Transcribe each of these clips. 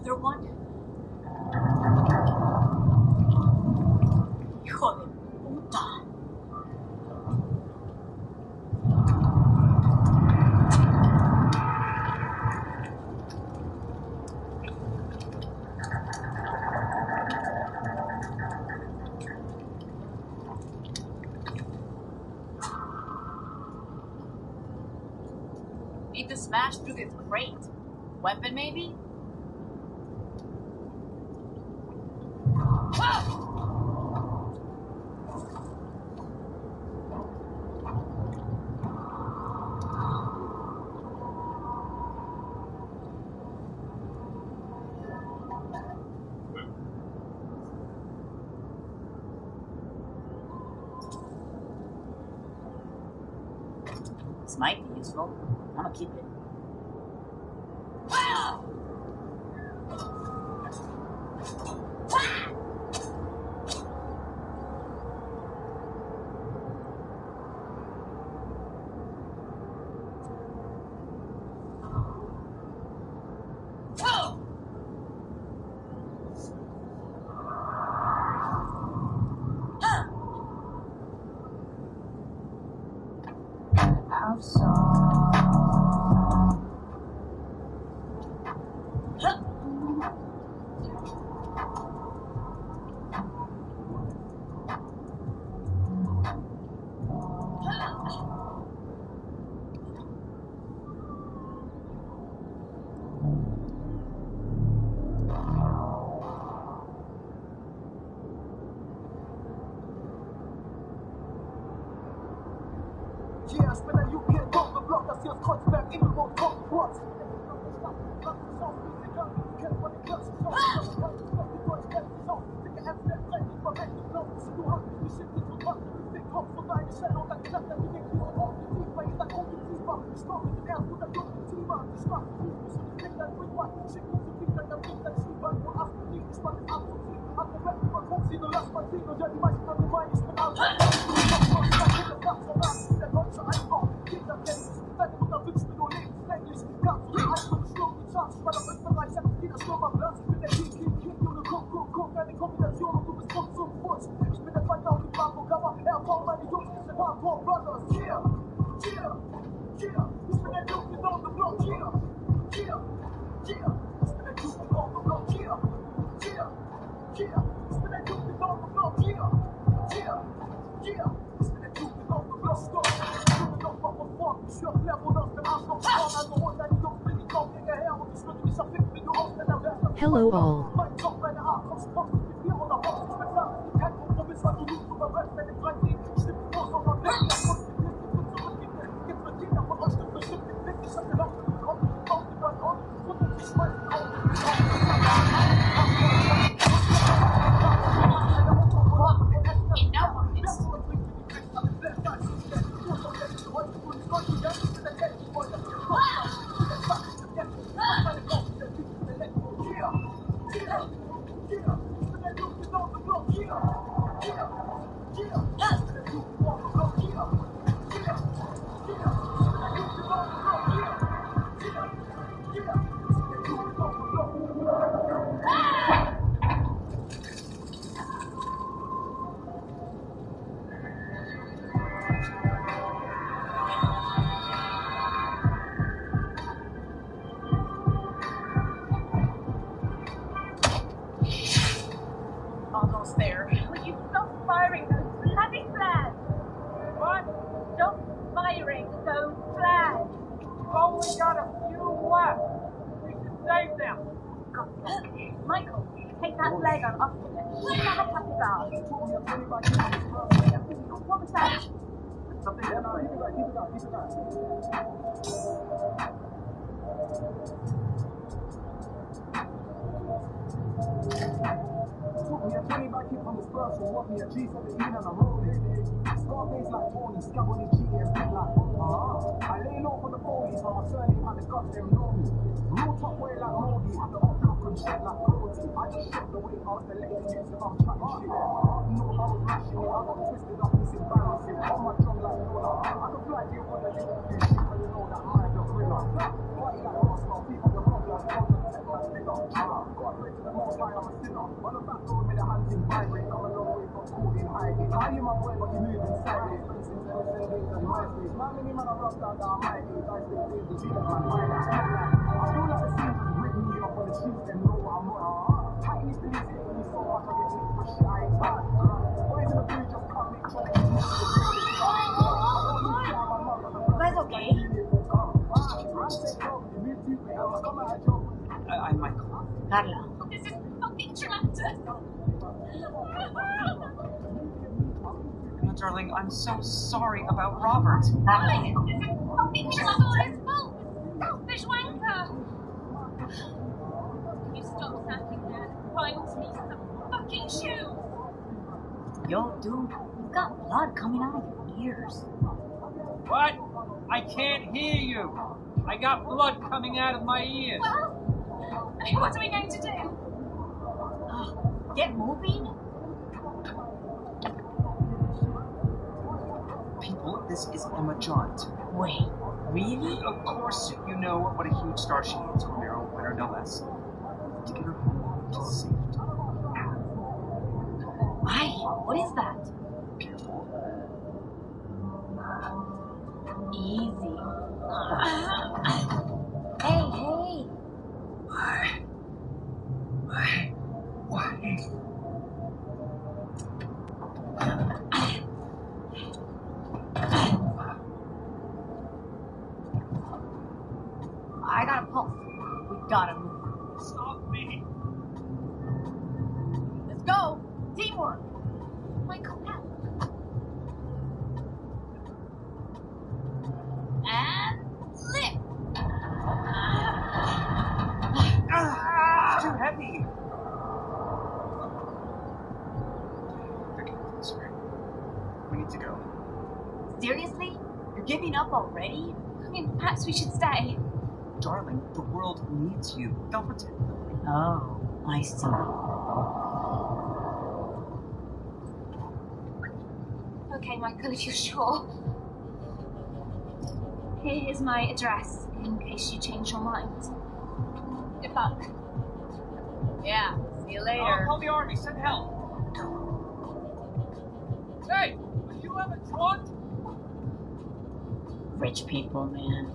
Another one? Hijo de puta. Need to smash through this crate. Weapon, maybe? This might be useful. I'm gonna keep it. How so? Yeah, spin a UK off the block, that's your contact in the road, talk what? Hello all. Almost there. Will you stop firing those bloody flags? What? Stop firing those flags. We've only got a few left. We should save them. Michael, take that leg on off with it. Have a happy bar. What was that? Something keep it on. Took me a 20 back hit from the Spurs, so what me a G17 on the road, Scarface like Tony, scab on his cheek and big like, I lay low for the police, but my surname and the guts, them know me. Real top way like Modi, had the up look and shit like Cody. I just shot the way out the lady next if I'm chatting shit. No, I was mashing it, I got twisted up, it's embarrassing. On my drum like Lola, I could fly to you on the little fish, but you know that I'm the thriller. Party like Roscoe, people the rock like Roscoe, like bigger. I pray to the most high, I'm a sinner. On the back door with the hands in vibrate, come a long way from cool in hiding. How you my boy, but you moving sideways. For instance, I was sending to my space. How many men are roughed out that are my age? I still feel the Jesus man, why that? I feel like the scene just ripped me up on the streets and know what I'm on. Tightly police hit me so much, I get hit for shit I ain't done. Boys in the booth just can't make sure they can move the You guys okay? I'm Michael. Carla. This is fucking traumatic. No, darling, I'm so sorry about Robert. Darling, this is fucking traumatic. His fault. Selfish wanker. Can you stop standing there and find me some fucking shoes? Yo, dude, you've got blood coming out of your ears. What? I can't hear you. I got blood coming out of my ears. Well, what are we going to do? Get moving? People, this is Emma Jaunt. Wait, really? Of course, you know what a huge star she is, Romero winner no less. To get her home to safety. Why? What is that? Careful. Easy. Hey, hey. Why? I got a pulse. We gotta move. Stop me. Let's go. Teamwork. Michael, help. And lift. It's too heavy. Okay, sorry. We need to go. Seriously? You're giving up already? I mean, perhaps we should stay. Darling, the world needs you. Don't pretend. Oh, I see. Okay, Michael, if you're sure. Here's my address, in case you change your mind. Good luck. Yeah, see you Oh, later. call the army. Send help. Hey, are you Emma Jaunt? Rich people, man.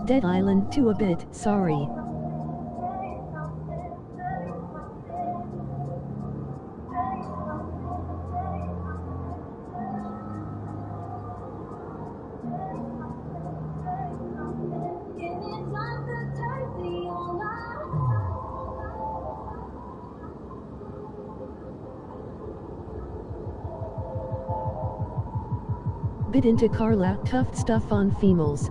Dead Island 2 a bit, sorry. Bit into Carla, tough stuff on females.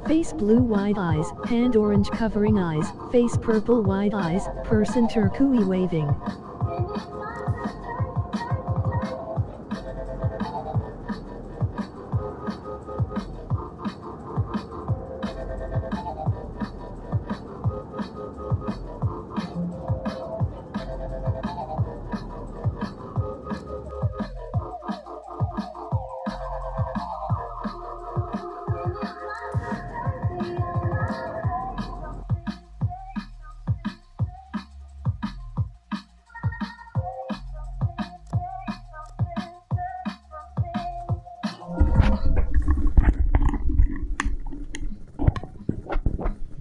Face blue wide eyes, hand orange covering eyes, face purple wide eyes, person turquoise waving.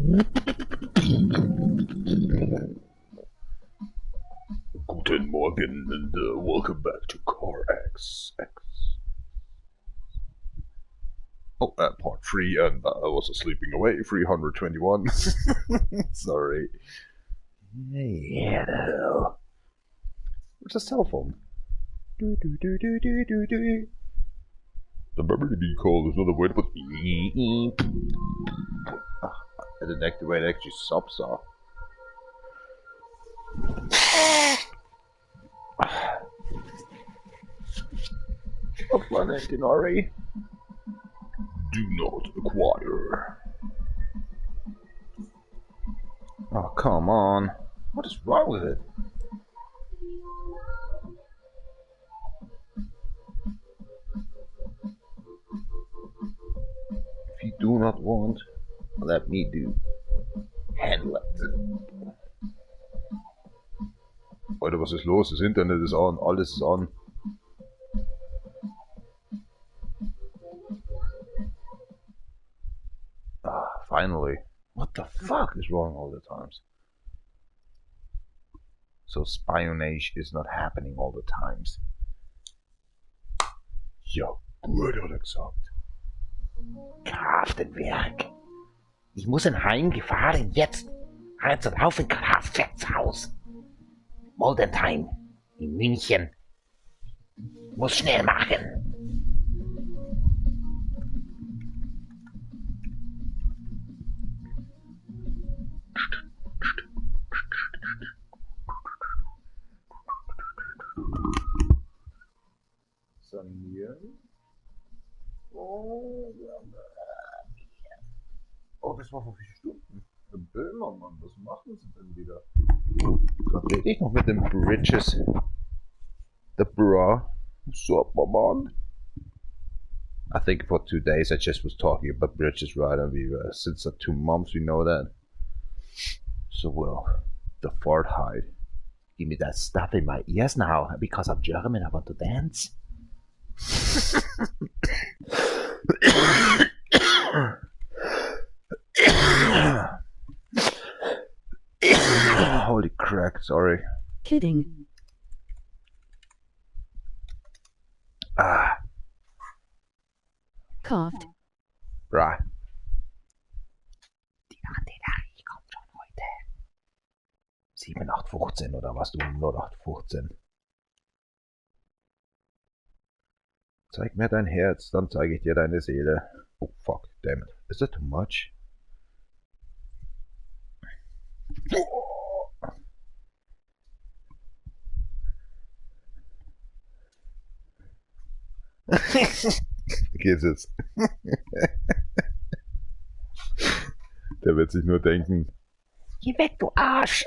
Guten Morgen and welcome back to CarX. Oh, part 3, and I was sleeping away. 321. Sorry. Yeah, the hell. Where's the cell phone? The memory call is not a word, but I didn't activate actually subsaw. What's my name, Denari? Do not acquire. Oh, come on. What is wrong with it? If you do not want, let me do. Handle it. Leute, was ist los? Das Internet ist on, alles ist on. Finally. What the fuck is wrong all the times? So spionage is not happening all the times. Ja, gut hat er gesagt. Kraftwerk. Ich muss in Heim gefahren, jetzt. Rein zum Haufen Kraftwerkshaus. Moldentime in München. Muss schnell machen. Sanieren. Oh, das war vor 4 Stunden. Böhmermann, was machen sie denn wieder? Gerade rede ich noch mit dem Bridges. The bra. What's up, my man? I think for 2 days I just was talking about Bridges, right? And we since 2 months we know that. So well, the fart hide. Give me that stuff in my ears now. Because I'm German, I want to dance. Holy crack, sorry. Kidding. Coughed. Right. Die Artillerie kommt schon heute. 7815 oder was du? 0815. Zeig mir dein Herz, dann zeige ich dir deine Seele. Oh fuck, damn it. Is that too much? Geht's jetzt? Der wird sich nur denken. Geh weg, du Arsch!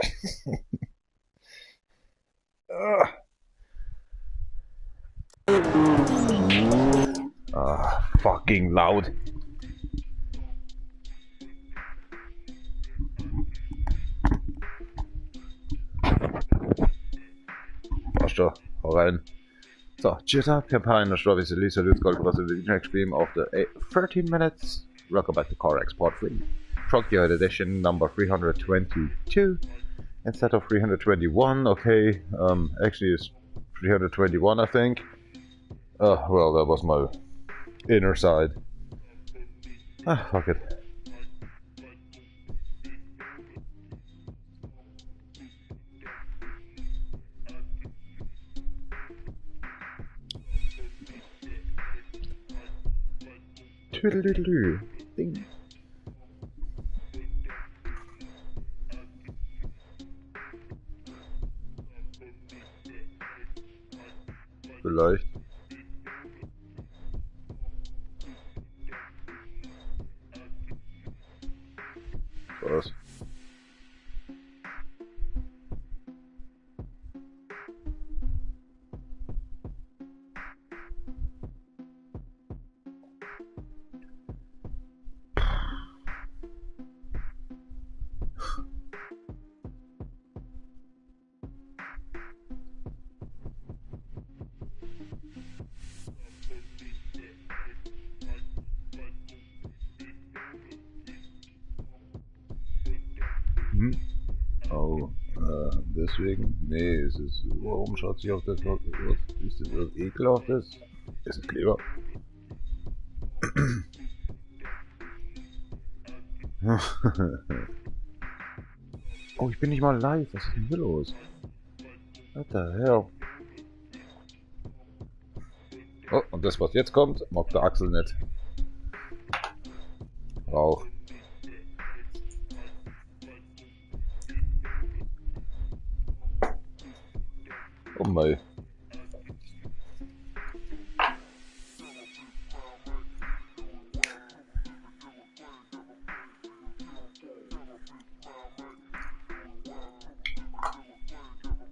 Fucking loud. Passt schon, hau rein. So, cheers up, campaign, Strawberry Lisa Lutz Gold was in the next stream after 13 minutes. Welcome back to CarX Part 3. Truckyard Edition number 322 instead of 321. Okay, actually it's 321, I think. Well, that was my inner side. Fuck it. Tüdelüdelü. Ding. Vielleicht. Was? Mhm. Oh, deswegen? Nee, es ist. Warum schaut sich auf das was? Ist das was Ekelhaftes? Ist es Kleber? Oh, ich bin nicht mal live. Was ist denn hier los? What the hell? Oh, und das, was jetzt kommt, mag der Axel nicht. Rauch. Oh mei.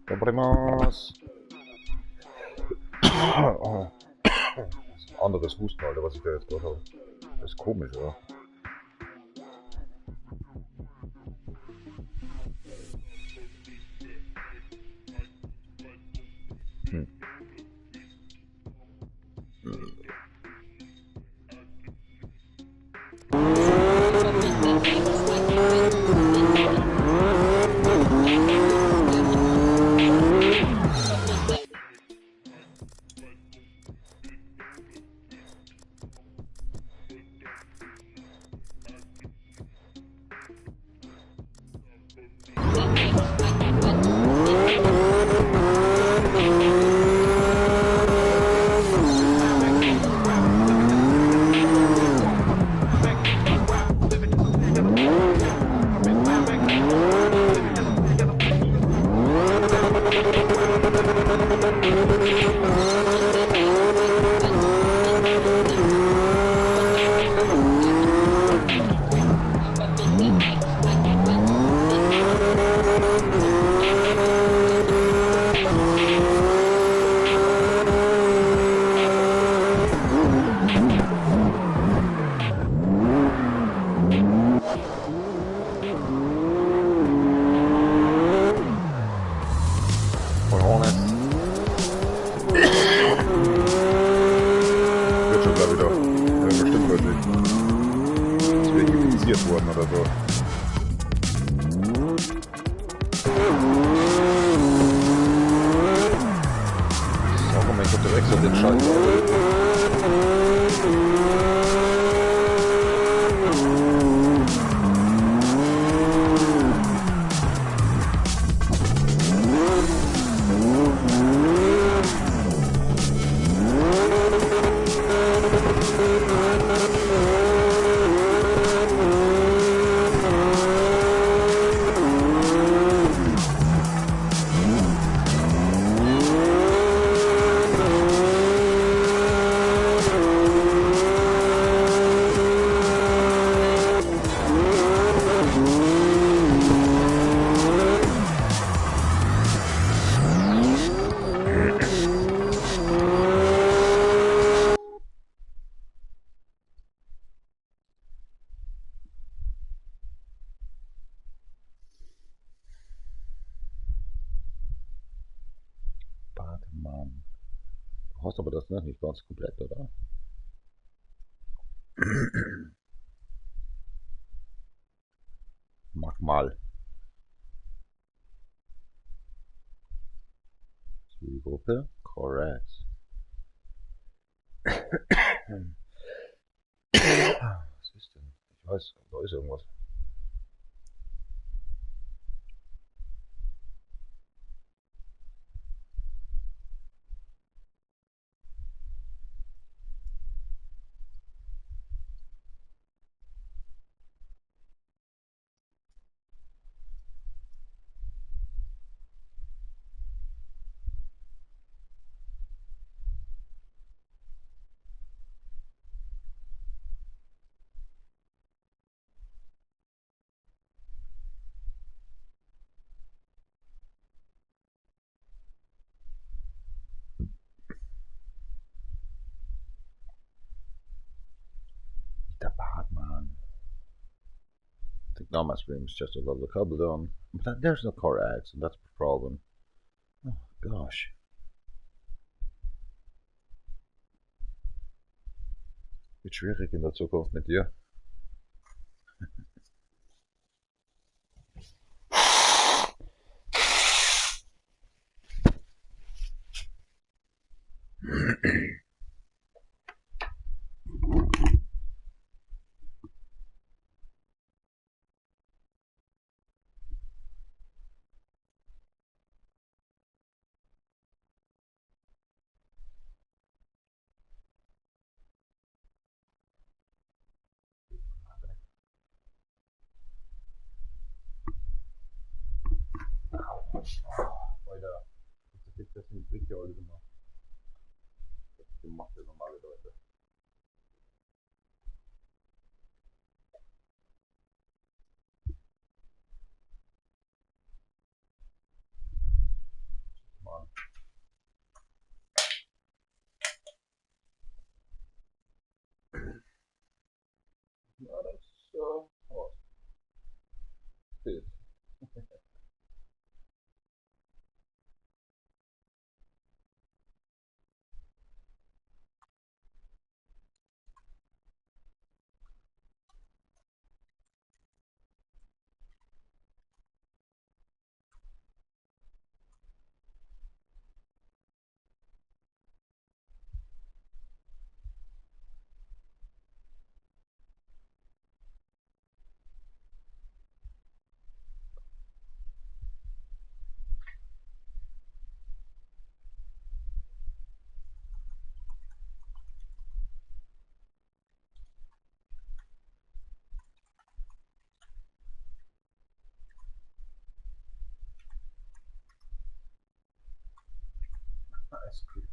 Komprimas. Oh. Anderes Husten, Alter, was ich da jetzt gehört habe. Das ist komisch, oder? Hm. Cojones. Wird schon gleich wieder. Ja, bestimmt heute nicht. Ist wieder infiziert worden oder so. Sag mal, ich hab direkt so den Scheiß. Mann. Du hast aber das nicht ganz komplett, oder? Mach mal. Zielgruppe. Correct. Was ist denn? Ich weiß, da ist irgendwas. The Batman. I think now my stream is just a little couple down. But there's no core ads, and that's the problem. Oh gosh. Wird schwierig in der Zukunft mit dir. Alter, das sind richtig alle gemacht. Das macht ja normale Leute. Mann. Ja, das was. Steht. Ice cream.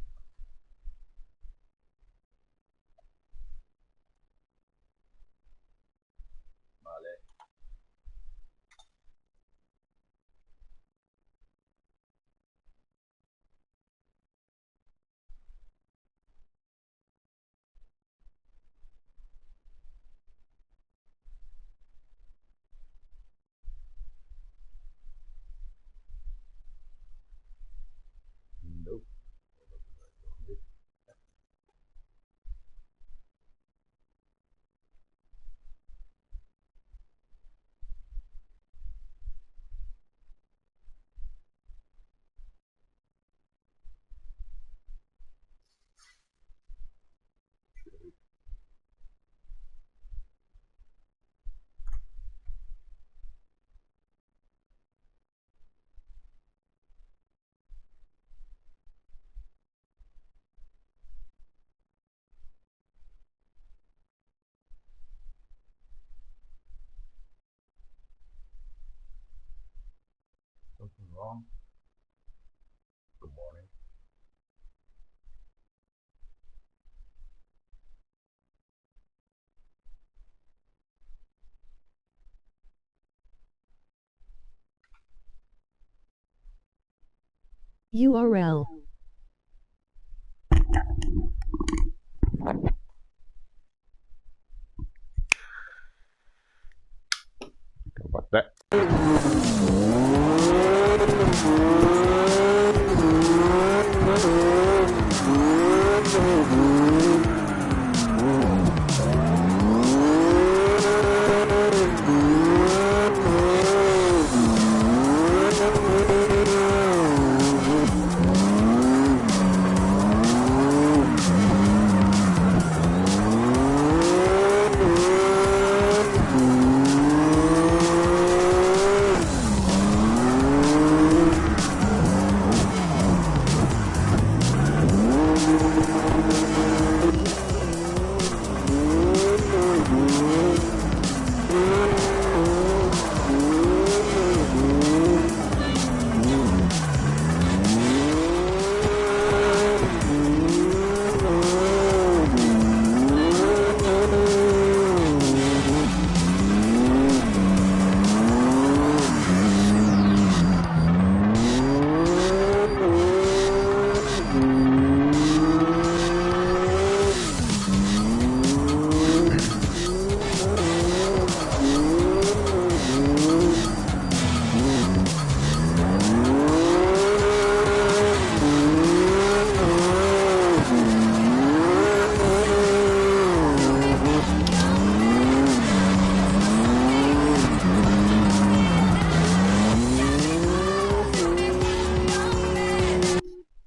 Vale. Nope. Something wrong? Good morning. URL. Go back there.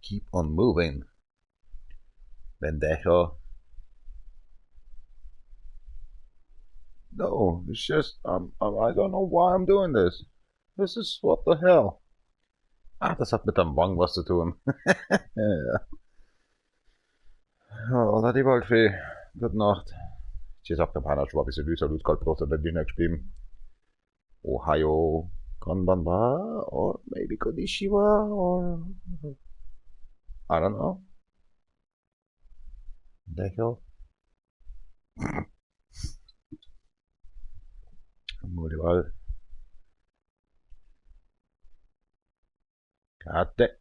Keep on moving. Pendejo. No, it's just, I don't know why I'm doing this. This is, what the hell? Ah, das hat mit dem Wang was zu tun. Ja. Hola die Waldfee. Gute Nacht. Ce s-a întâmplat, știu, că se duce să duci calprotă de din exprim. Ohio. Konbanwa, or maybe Konnichiwa, or I don't know. The hell? Muy mal. Kate.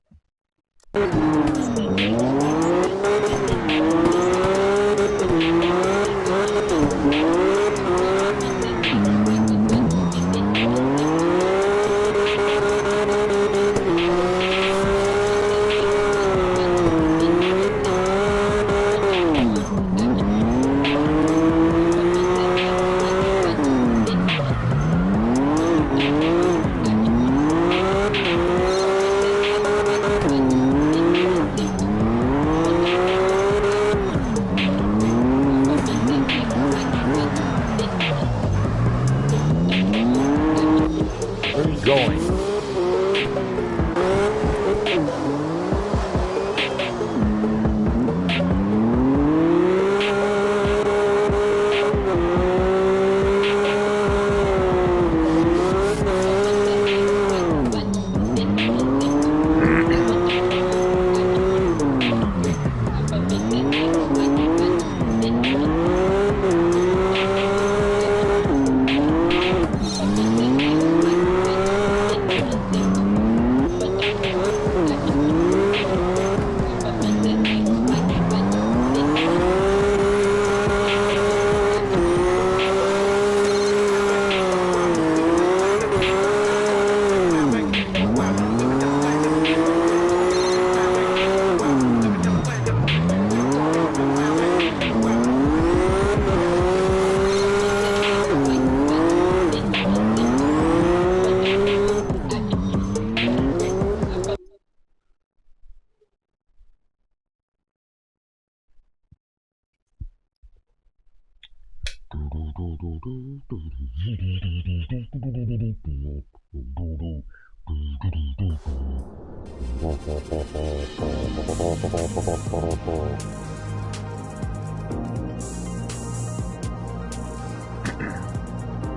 Where are you going?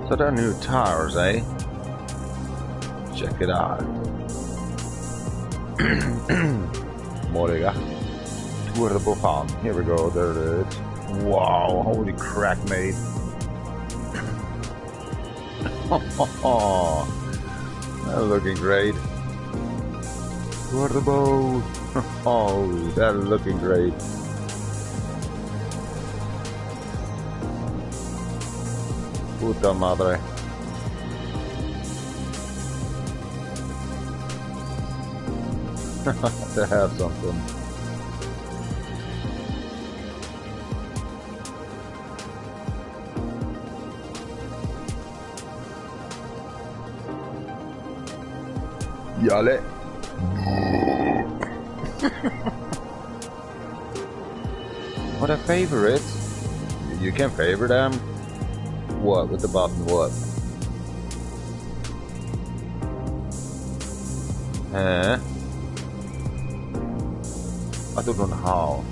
So they're new tires, eh? Check it out. Moriga. Tour de Buffon. Here we go, there it is. Wow, holy crack, mate. That's looking great. Tour de boat. Oh, that's looking great. Puta madre. To have something. Yale. What a favorite. You can favor them. What with the button? What? Huh? I don't know how.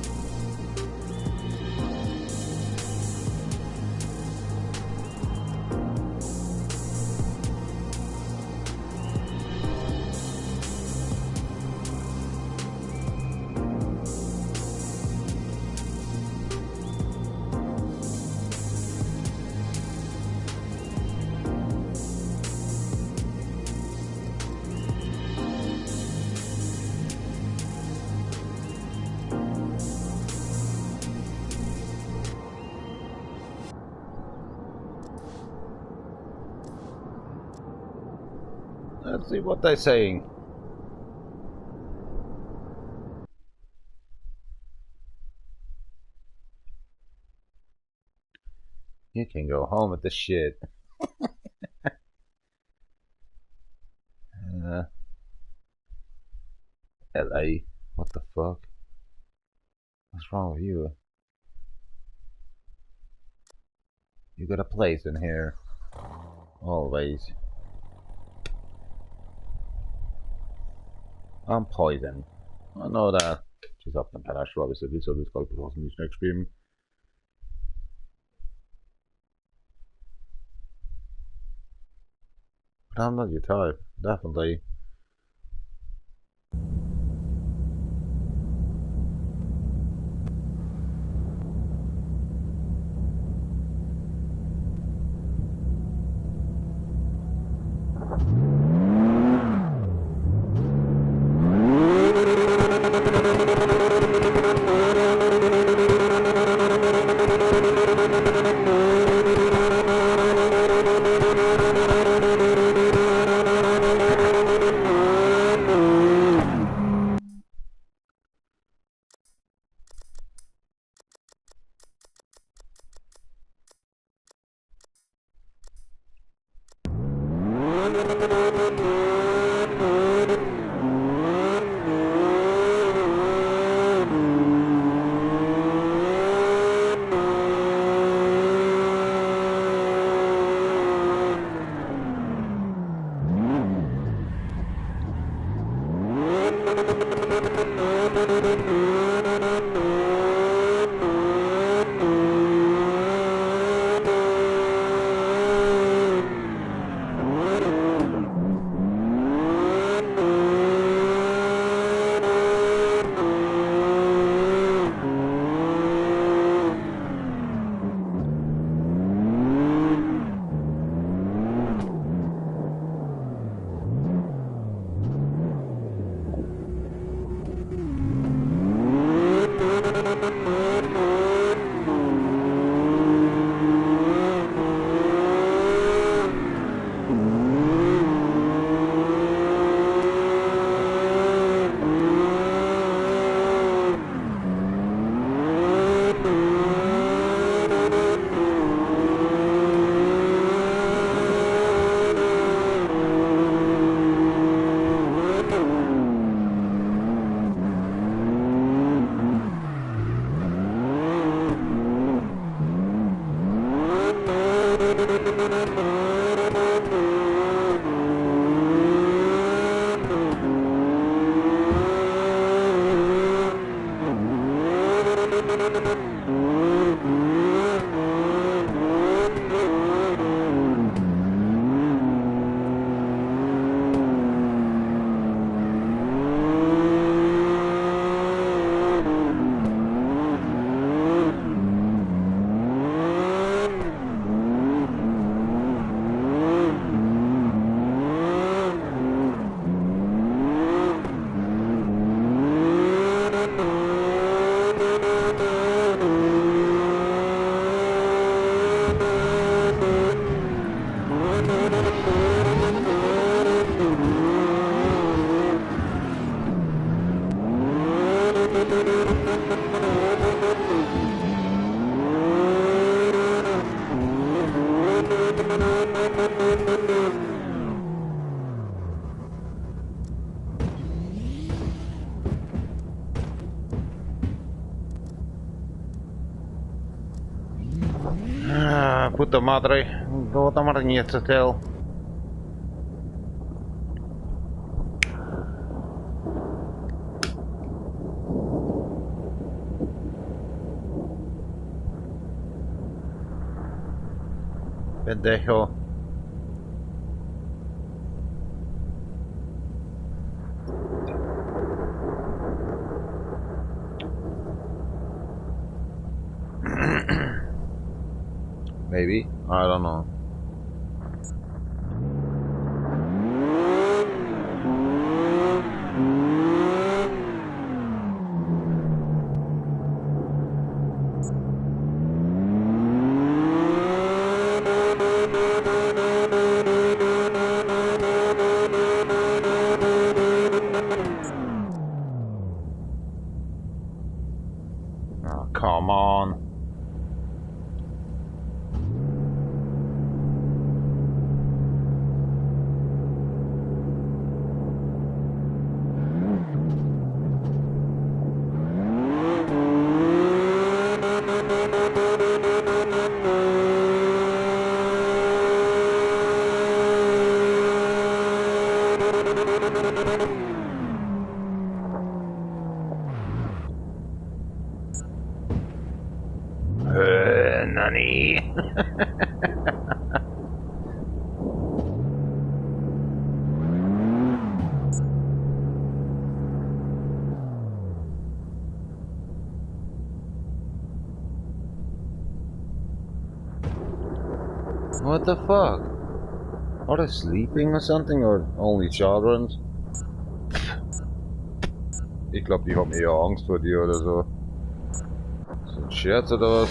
Let's see what they're saying. You can go home with the shit. LA. What the fuck? What's wrong with you? You got a place in here. Always. I'm poison. I know that. She's up and Panache Robbie said this on this call for this next stream. Definitely type. Definitely. Puta madre, puta madre, nie chcę. Pendejo. Maybe, I don't know. Oh, come on. Nani? What the fuck? Are they sleeping or something, or only children? Ich glaube, die haben eher Angst vor dir oder so. So ein Scherz oder was?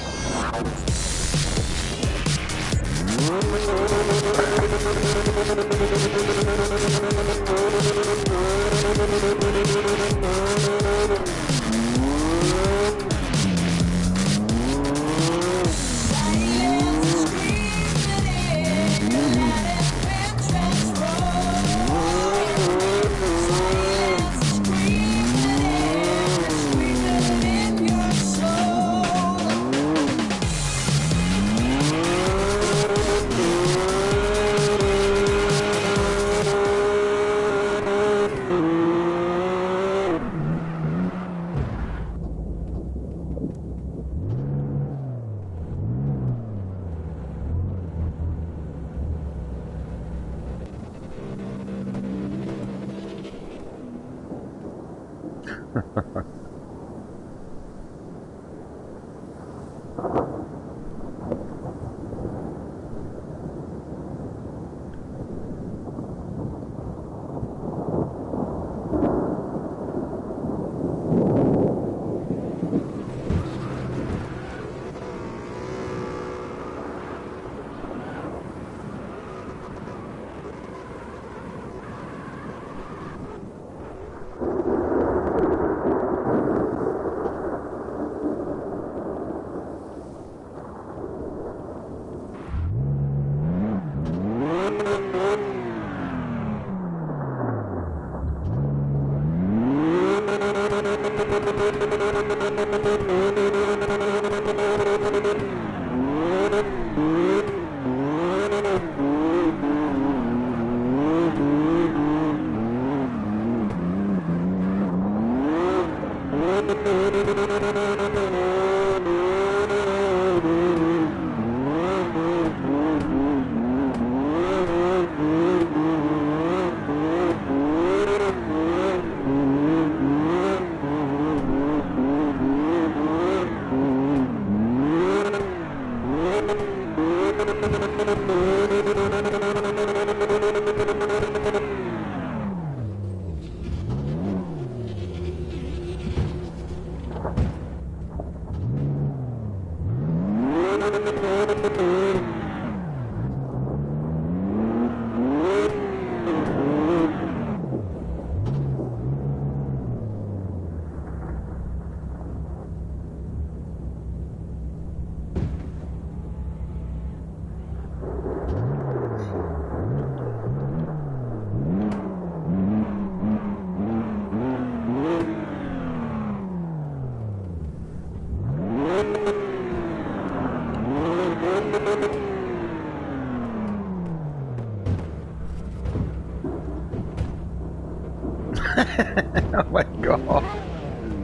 Oh my god.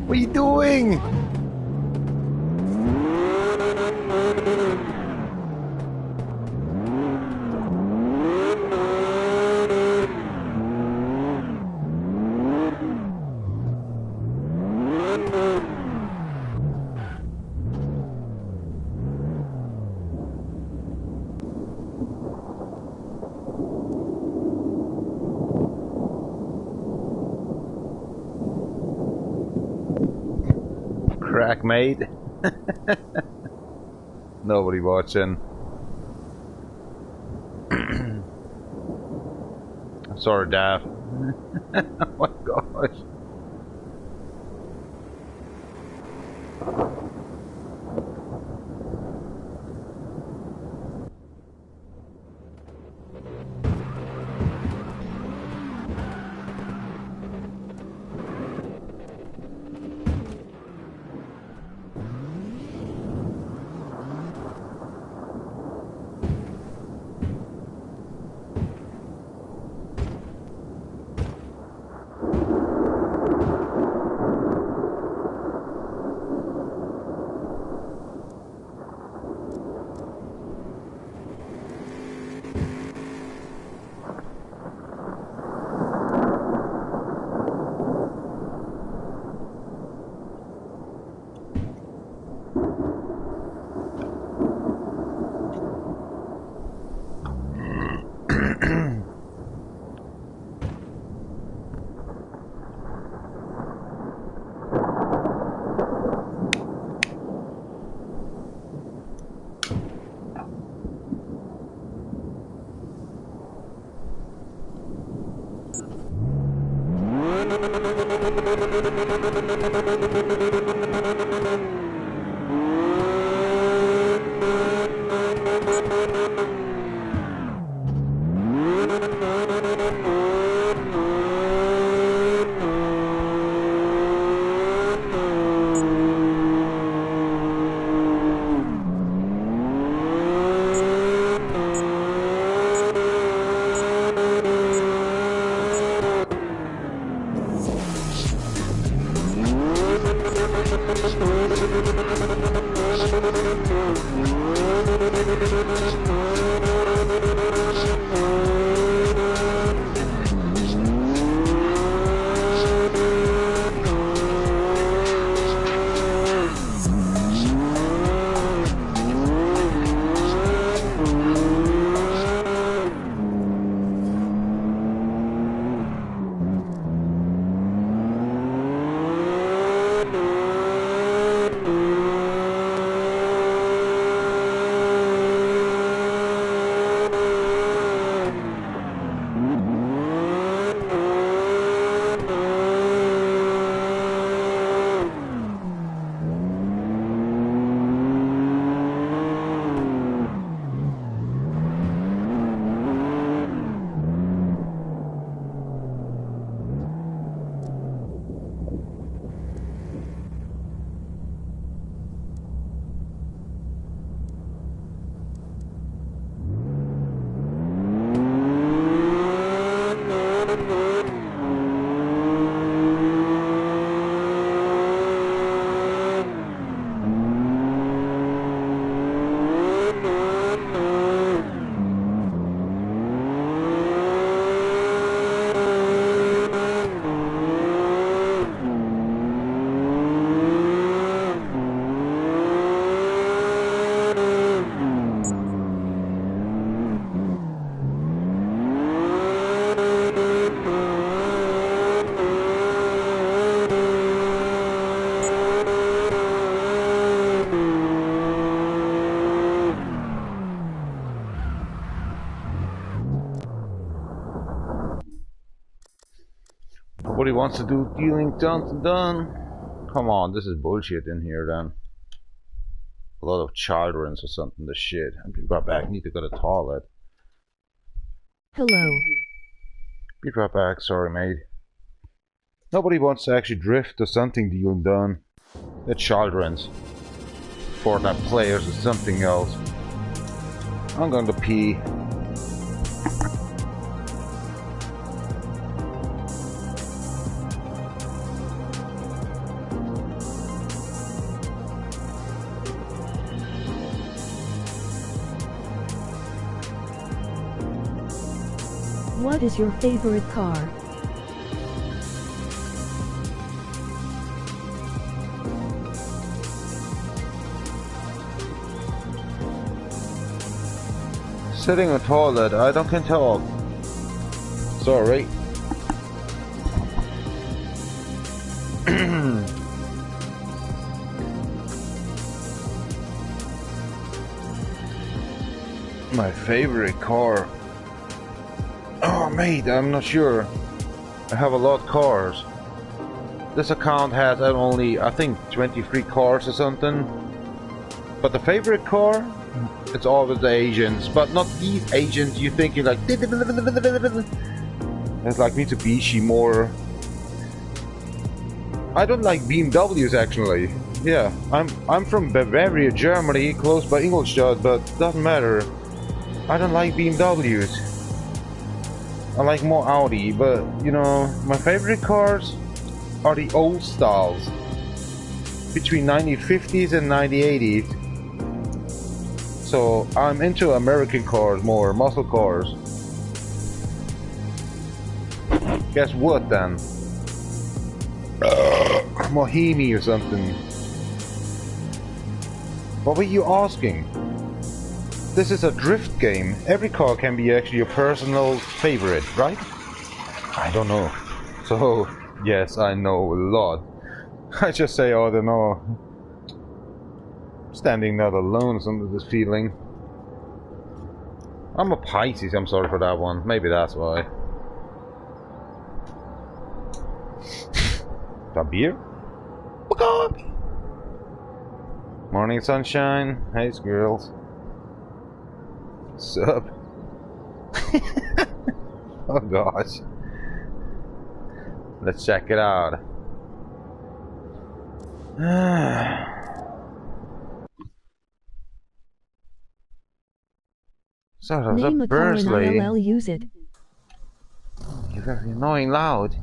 What are you doing? Crack, mate. Nobody watching. I'm sorry, Daff. Oh my gosh. Nobody wants to do dealing done. Come on, this is bullshit in here then. A lot of children's or something, the shit. And be right back, need to go to the toilet. Hello. Be right back, sorry mate. Nobody wants to actually drift or something dealing done. They're children's. Fortnite players or something else. I'm going to pee. What is your favorite car? Sitting on the toilet, I don't can talk. Sorry. My favorite car. Oh mate, I'm not sure. I have a lot of cars. This account has only, I think, 23 cars or something. But the favorite car? It's always the Asians. But not these Asians you think you're like... It's like Mitsubishi more. I don't like BMWs actually. Yeah, I'm from Bavaria, Germany, close by Ingolstadt, but doesn't matter. I don't like BMWs. I like more Audi, but you know, my favorite cars are the old styles between 1950s and 1980s. So I'm into American cars more, muscle cars. Guess what then? Mohimi or something. What were you asking? This is a drift game. Every car can be actually your personal favorite, right? I don't know. So, yes, I know a lot. I just say, oh, I don't know. Standing not alone under this feeling. I'm a Pisces, I'm sorry for that one. Maybe that's why. A beer? Morning sunshine. Hey squirrels. Sup? Oh gosh. Let's check it out. So there's Name a a car in Bursley. ILL, use it. You're very annoying loud.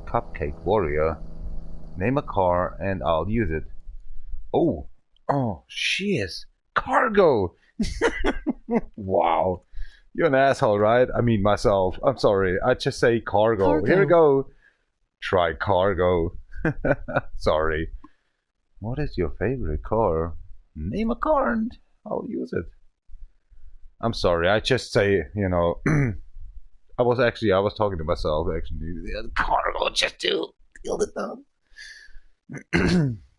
Cupcake Warrior. Name a car and I'll use it. Oh, shiz. Cargo. Wow. You're an asshole, right? I mean myself. I'm sorry. I just say cargo. Here we go. Try cargo. Sorry. What is your favorite car? Name a car and I'll use it. I'm sorry. I just say, you know, I was talking to myself actually. The cargo just to kill it down.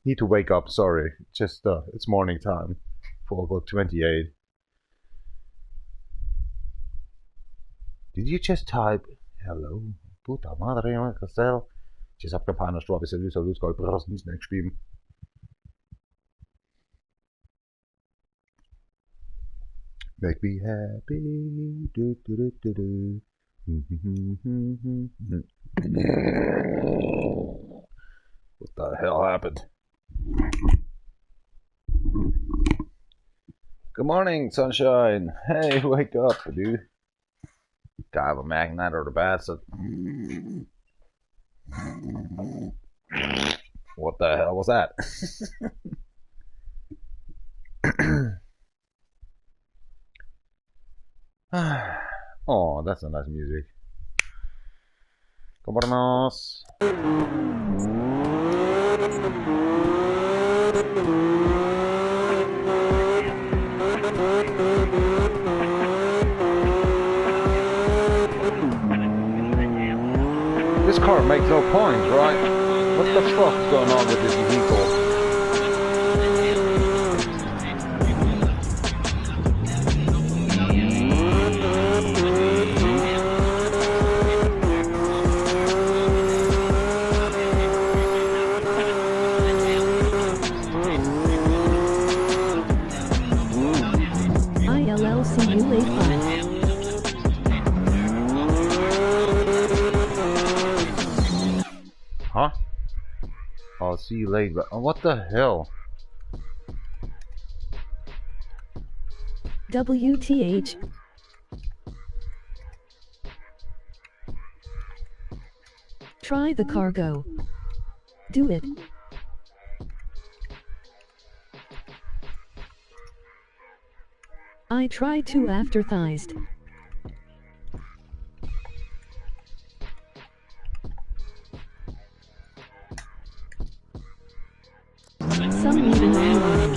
Need to wake up, sorry. Just it's morning time. 4:28. Did you just type hello? Puta madre, Castell. Ce s-a campana strobe se lui salut scol pros nici ne exprim. Make me happy. Do do do do do. What the hell happened? Good morning, sunshine. Hey, wake up, dude. Guy have a magnet or the bastard. What the hell was that? Oh, that's a nice music. Vámonos. This car makes no points, right? What the fuck is going on with this vehicle? Huh? I'll see you later. What the hell? WTH. Try the cargo. Do it. I tried to afterthized. Some even online.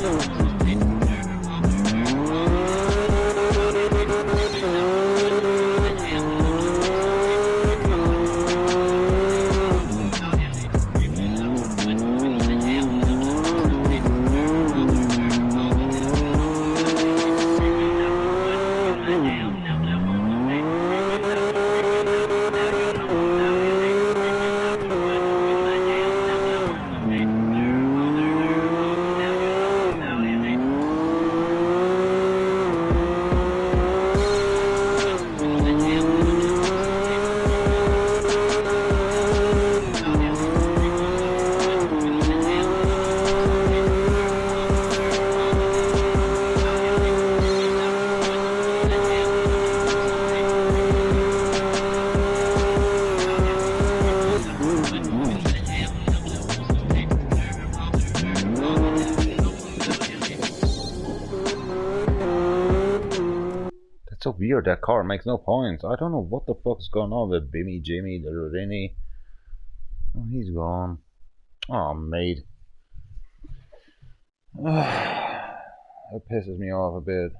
So weird, that car makes no points. I don't know what the fuck is going on with Bimmy, Jimmy, the Rini. Oh, he's gone. Oh, mate. It pisses me off a bit.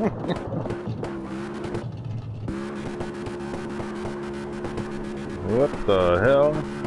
What the hell?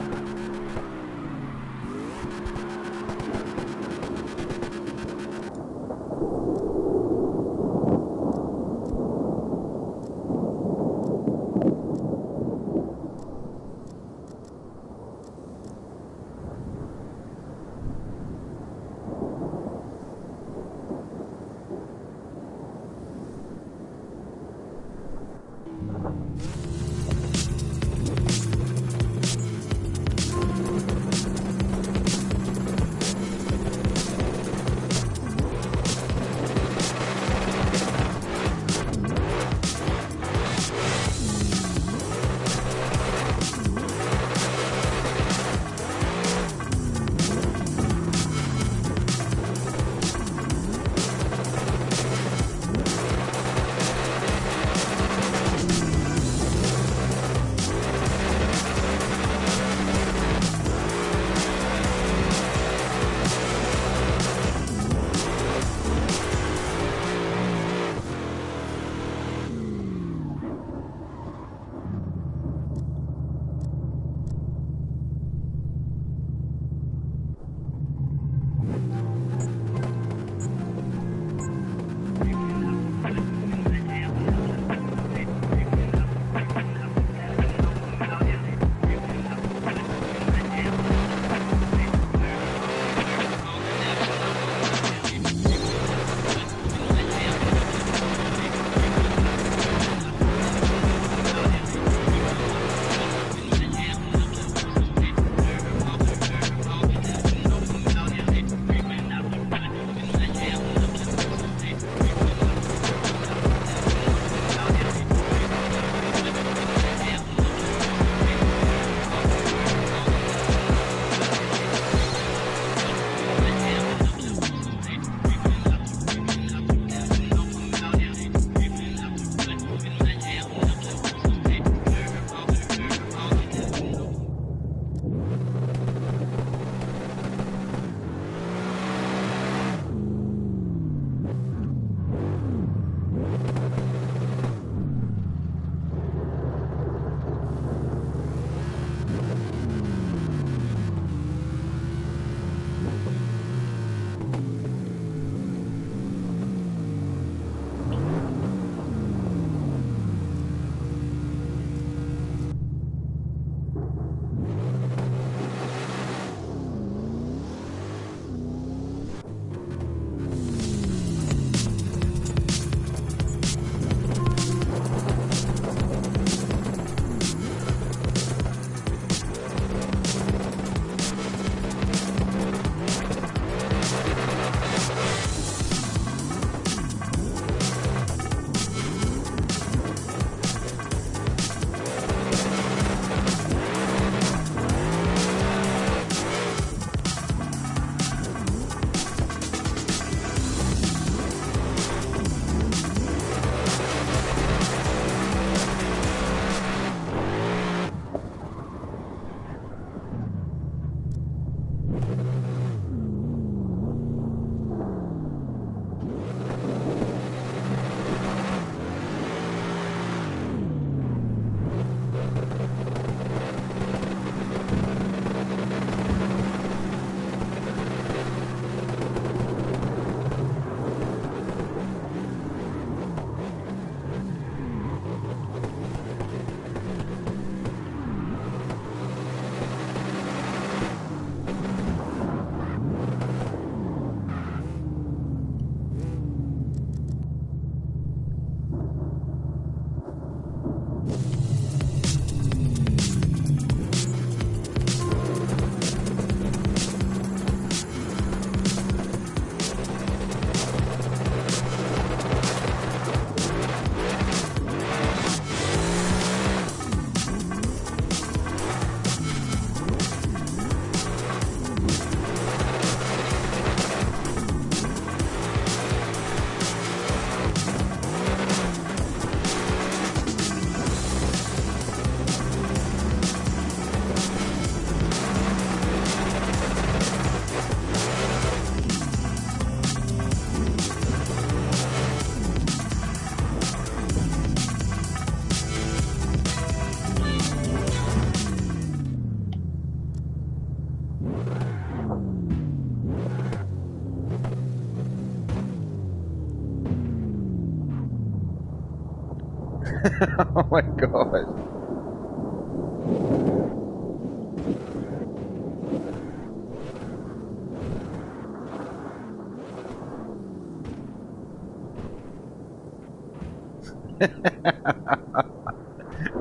Oh my god.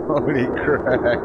Holy crap.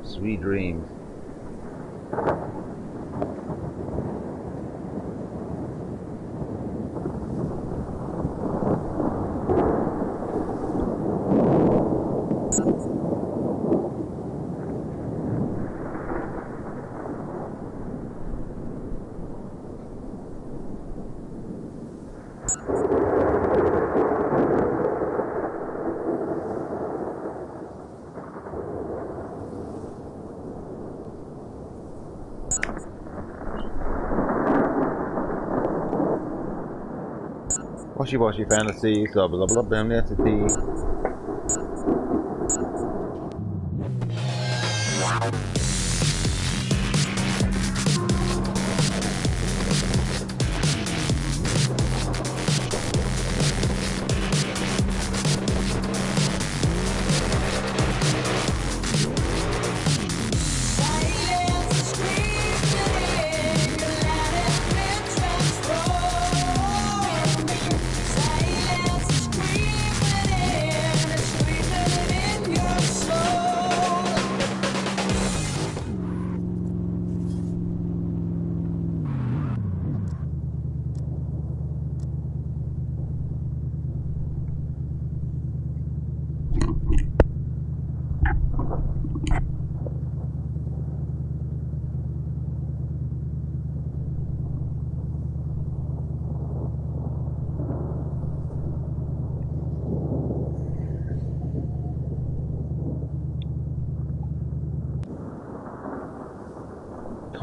Sweet dreams. Bushy Bushy Fantasy, blah blah blah blah entity.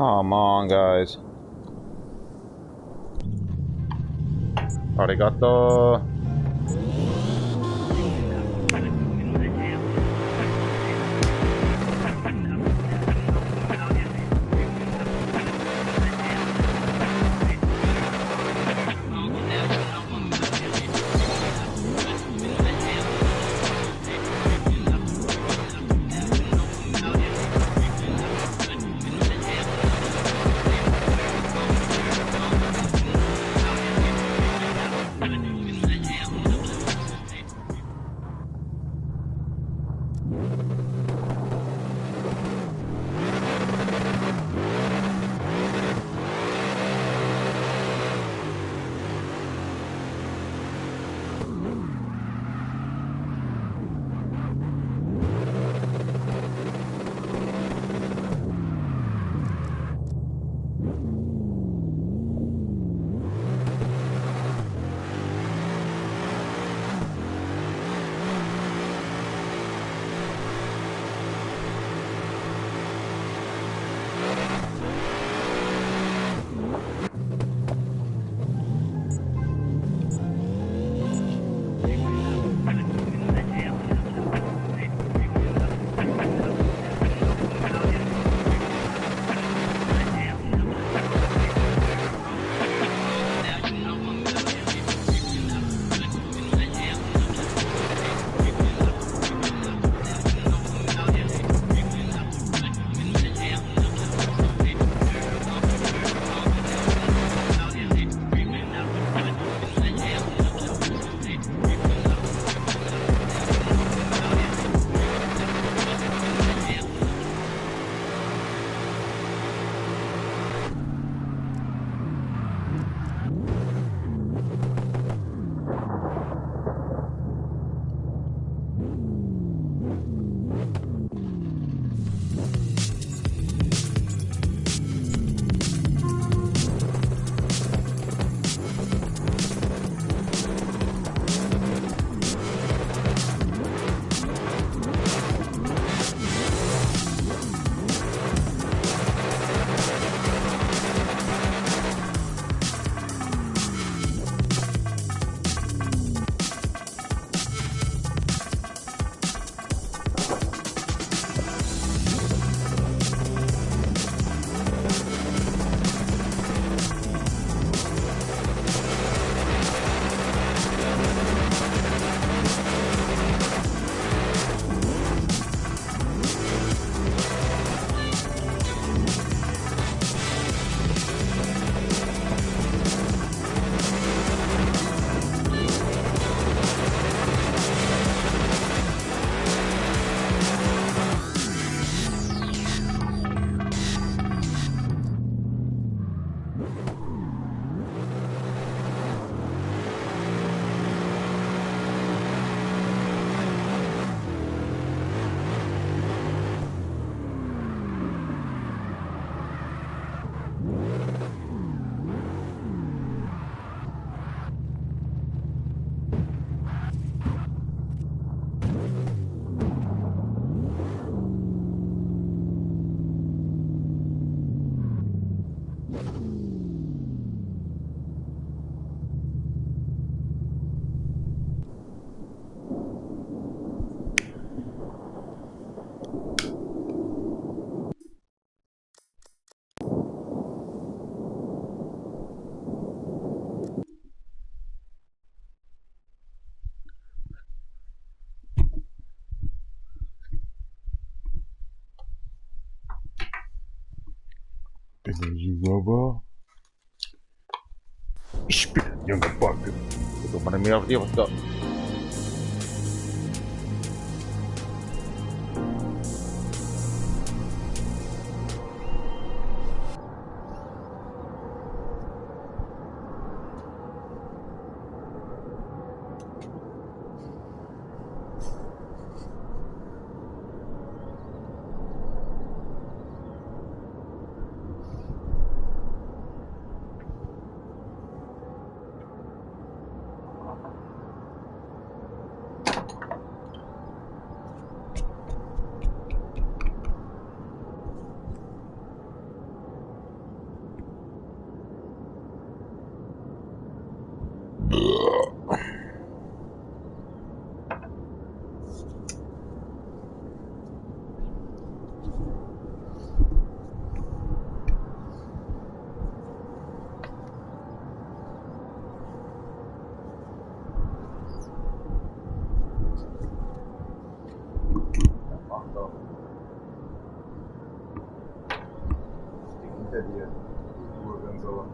Come on, guys. Arigato. Energierubber. Ich bin ein junger Backe. Guck mal mehr auf dir, was da. Hinter dir, Hurensohn.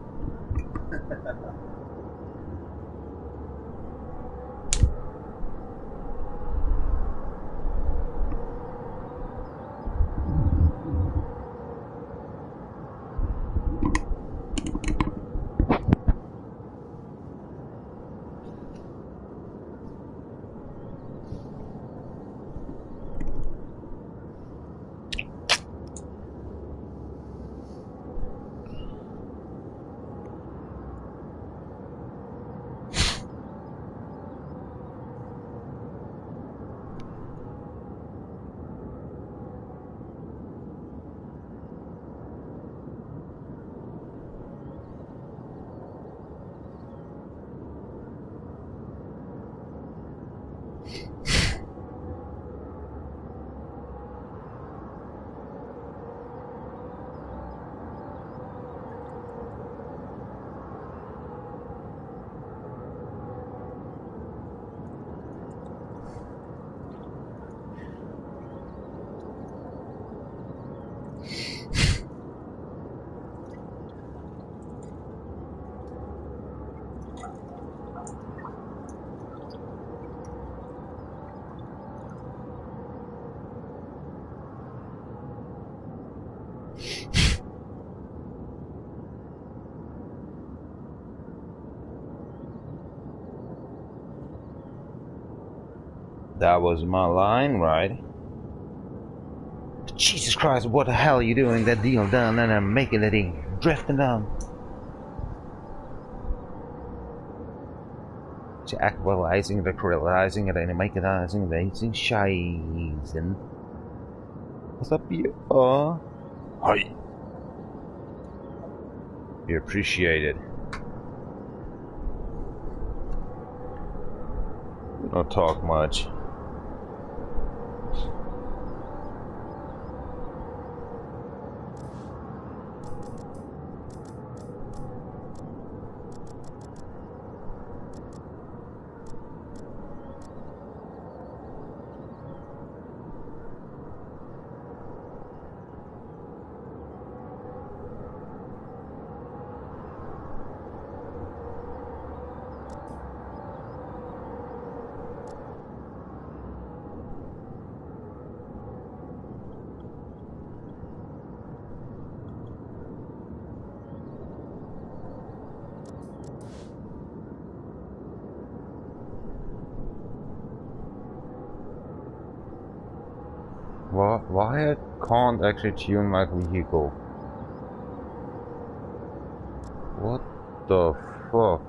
That was my line, right? Jesus Christ, what the hell are you doing? That deal done and I'm making that thing drifting down. Ze aqualizing, recrolizing, renemakinizing, racing, scheißen. What's up here? Hi. You appreciate it. We don't talk much. Why I can't actually tune my vehicle? What the fuck?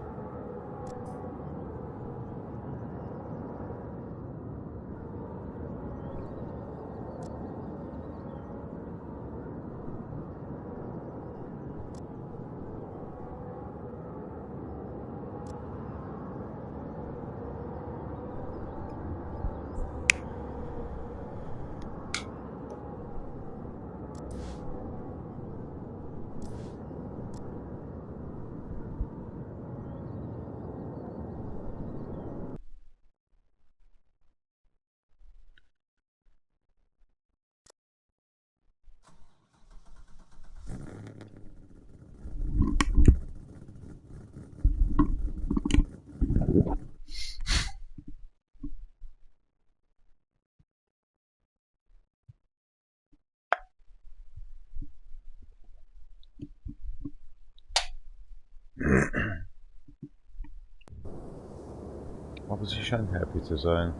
Aber sie scheint happy zu sein.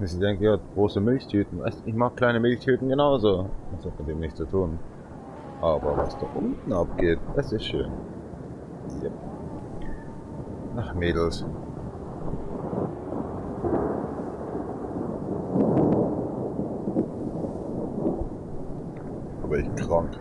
Sie denkt, ja, große Milchtüten. Ich mag kleine Milchtüten genauso. Das hat mit dem nichts zu tun. Aber was da unten abgeht, das ist schön. Yep. Ach, Mädels. Aber ich krank.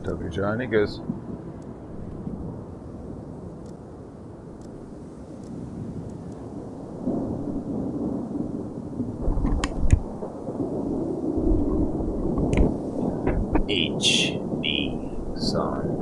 Da wird ja einiges. HD Sound.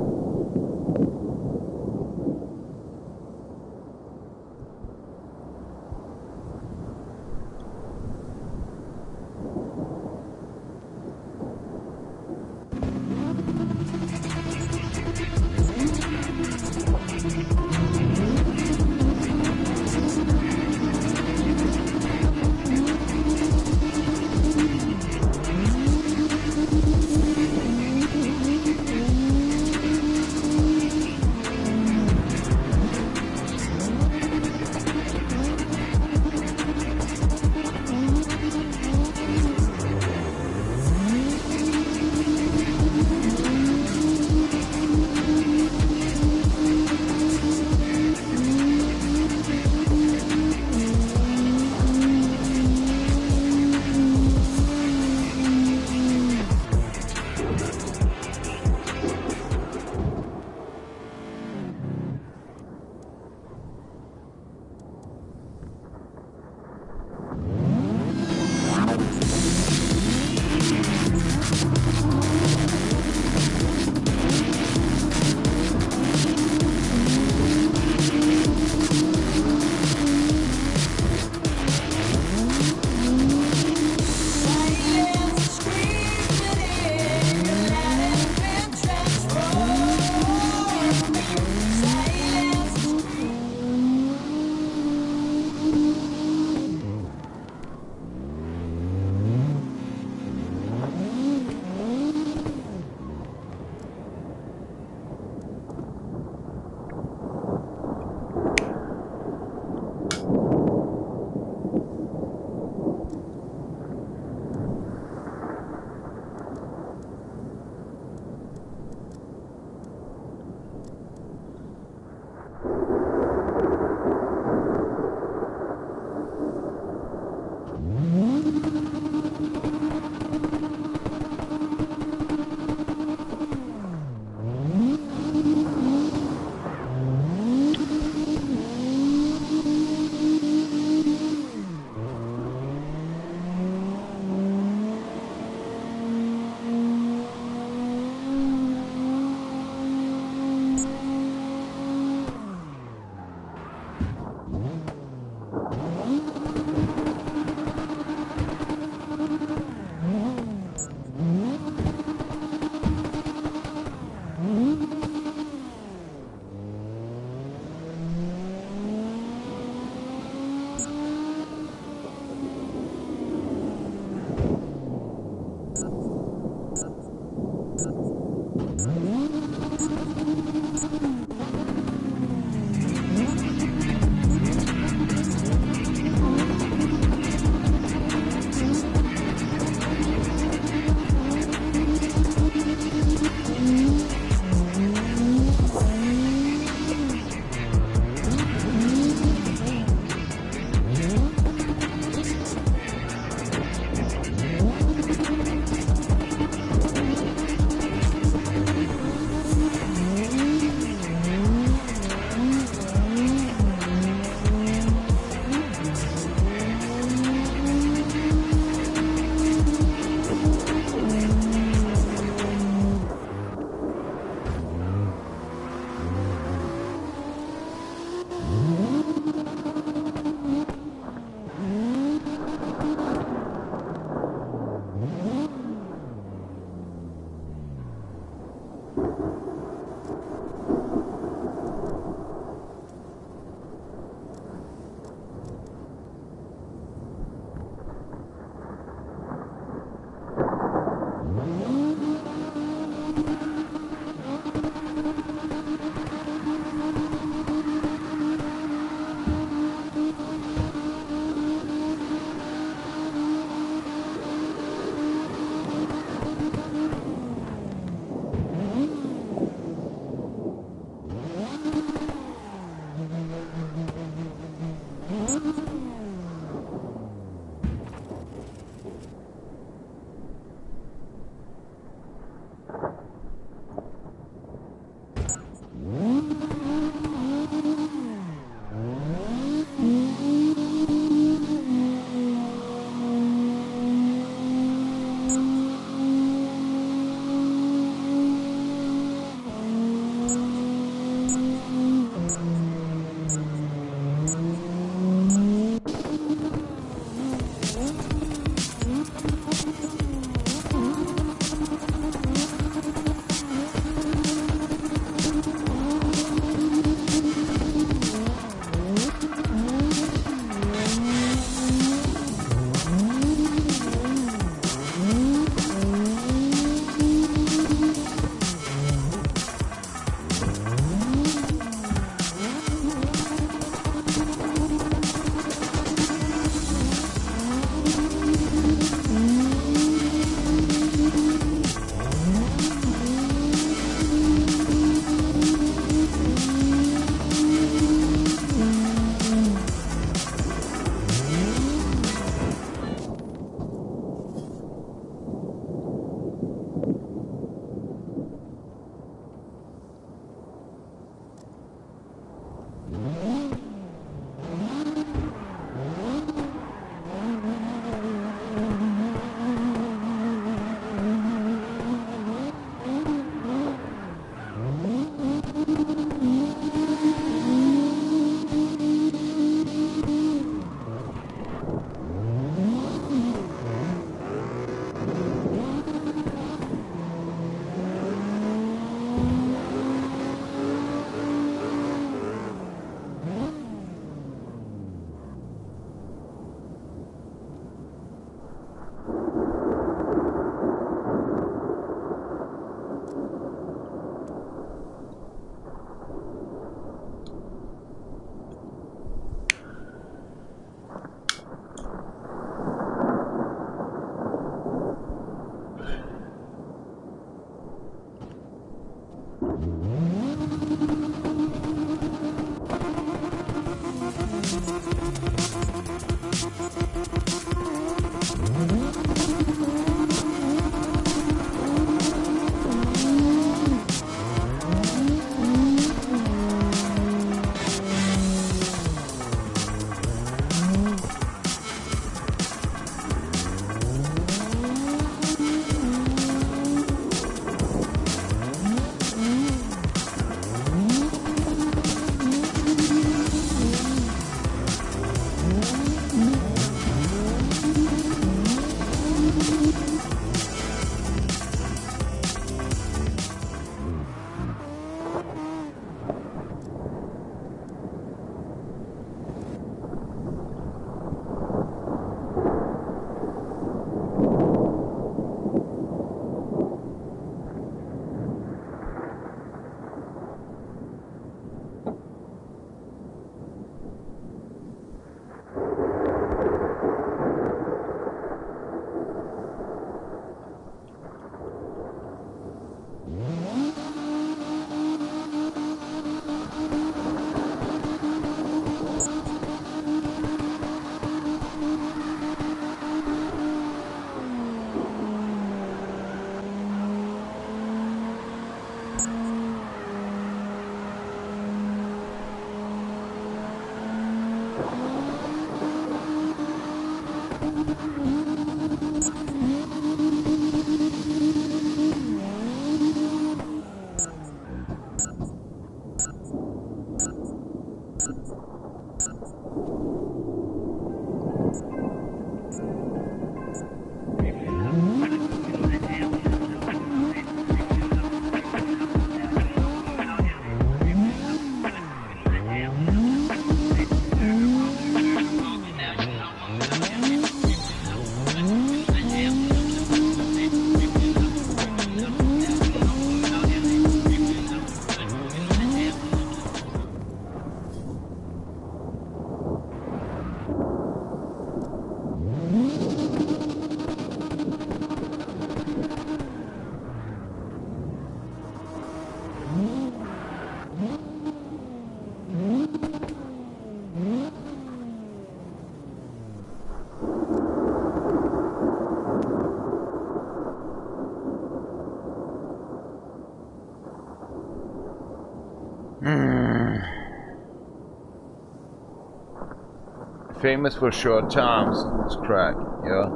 Famous for short times. It's crack, yeah.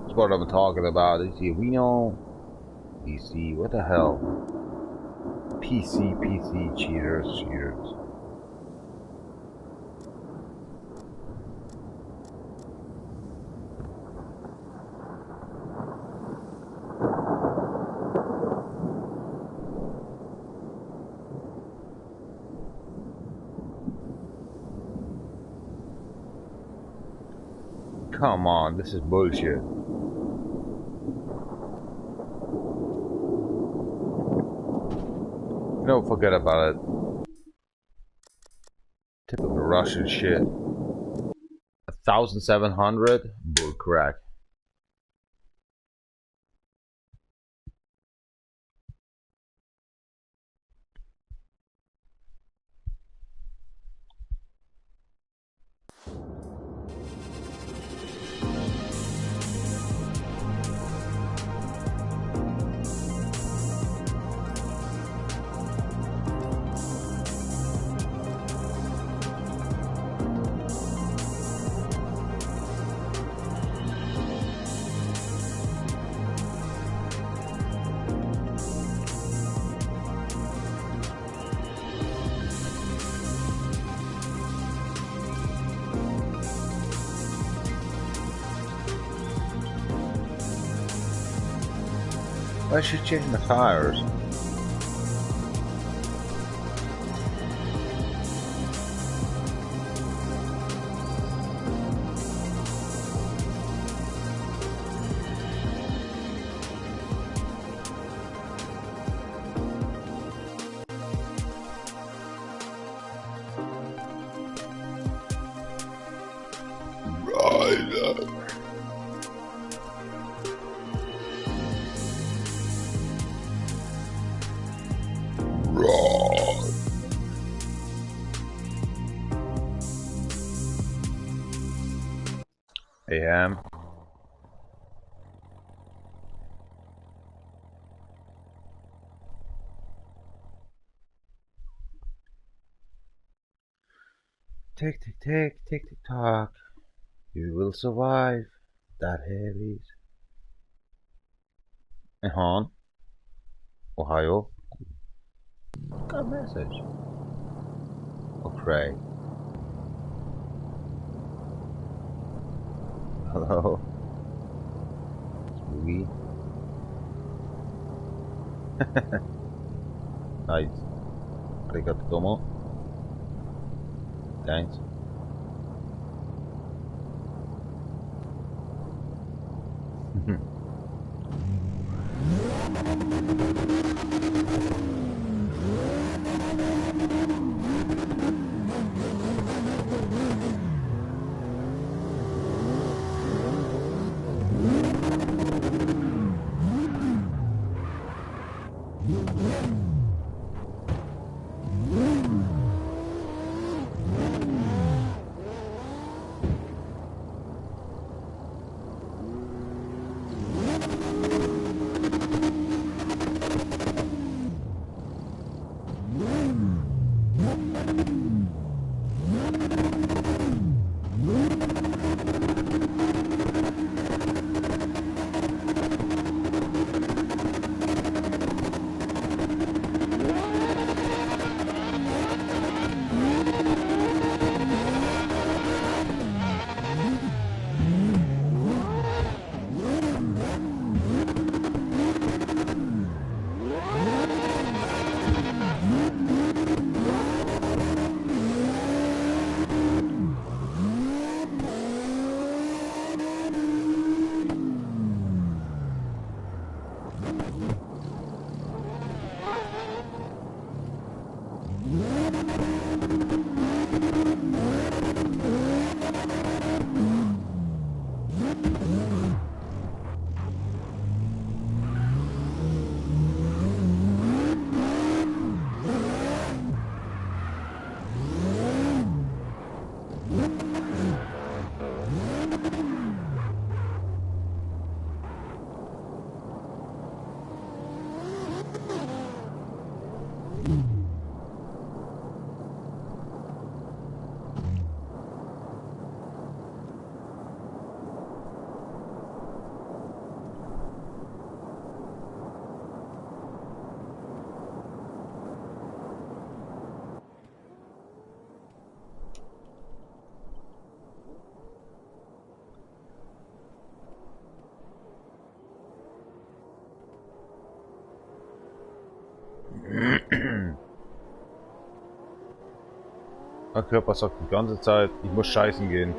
That's what I'm talking about. You see, we know. PC, what the hell? PC, cheaters. Come on, this is bullshit. No, forget about it. Typical Russian shit. 1,700? Bull crack. Why is she changing the tires? AM. Tick tick tick tick tick tock. You will survive that heavies. Han. Ohio. Got a message. Okay. Hello. Movie. Nice. Arigato. Thanks. Mein Körper sagt die ganze Zeit, ich muss scheißen gehen.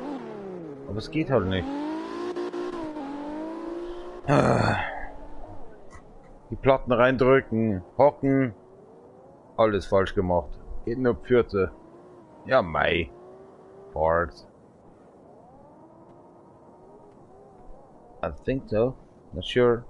Aber es geht halt nicht. Die Platten reindrücken, hocken. Alles falsch gemacht. Geht nur Pfürze. Ja, mei. Fart. I think so. Not sure.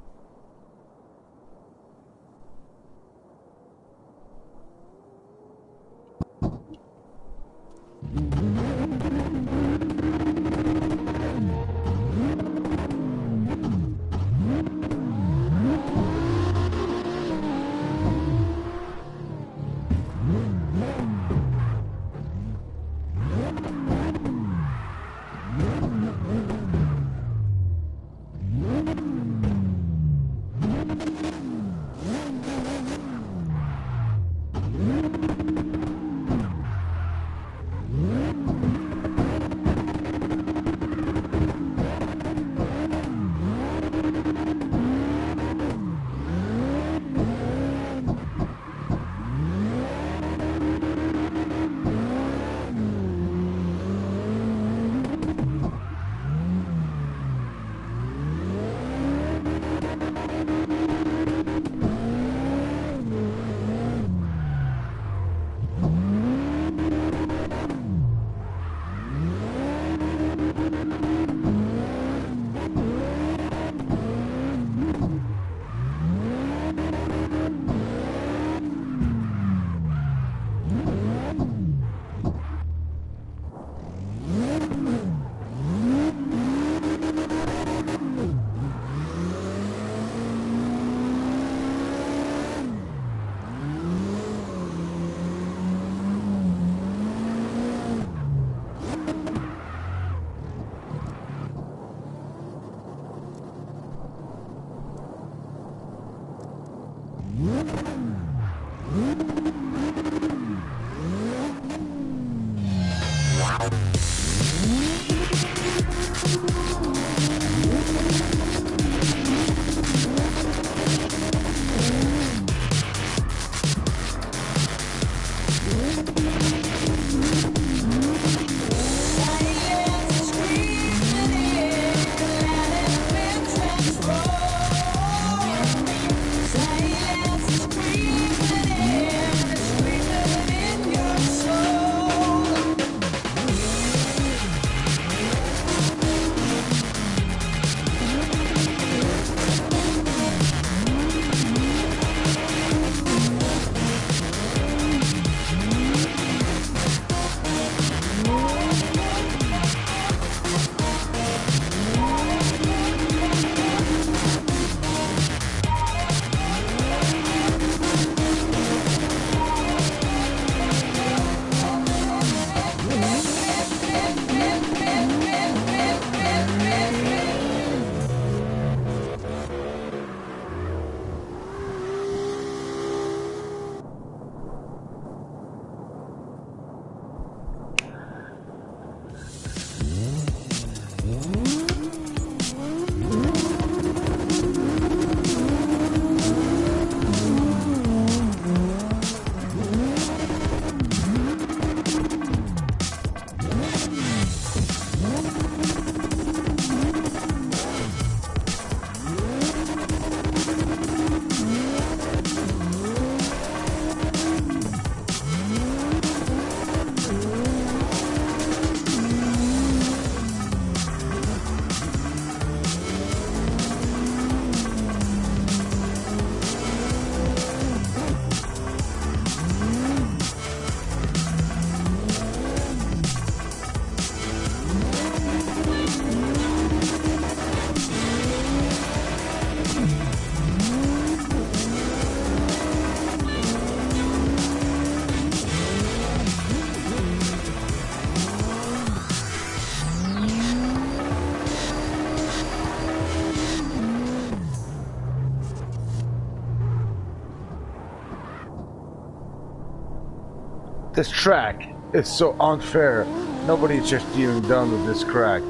This track is so unfair. Nobody's just even done with this crack.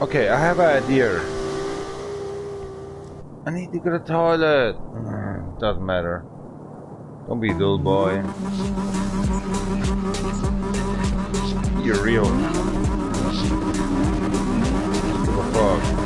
Okay, I have an idea. I need to go to the toilet. Doesn't matter. Don't be a dull boy. You're real. Give a fuck.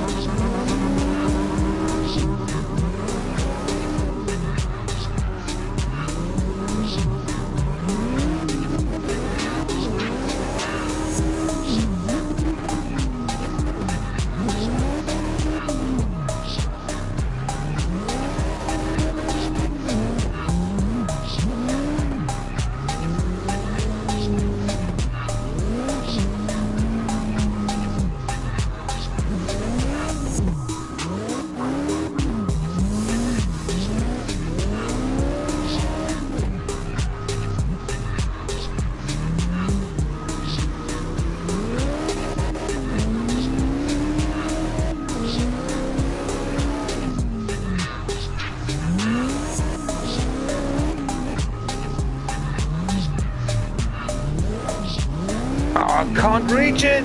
I can't reach it!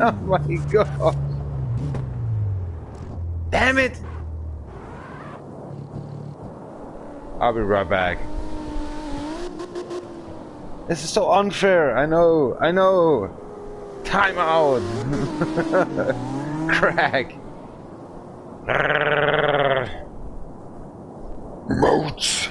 Oh my god! Damn it! I'll be right back. This is so unfair, I know. Time out! Crack! Moats!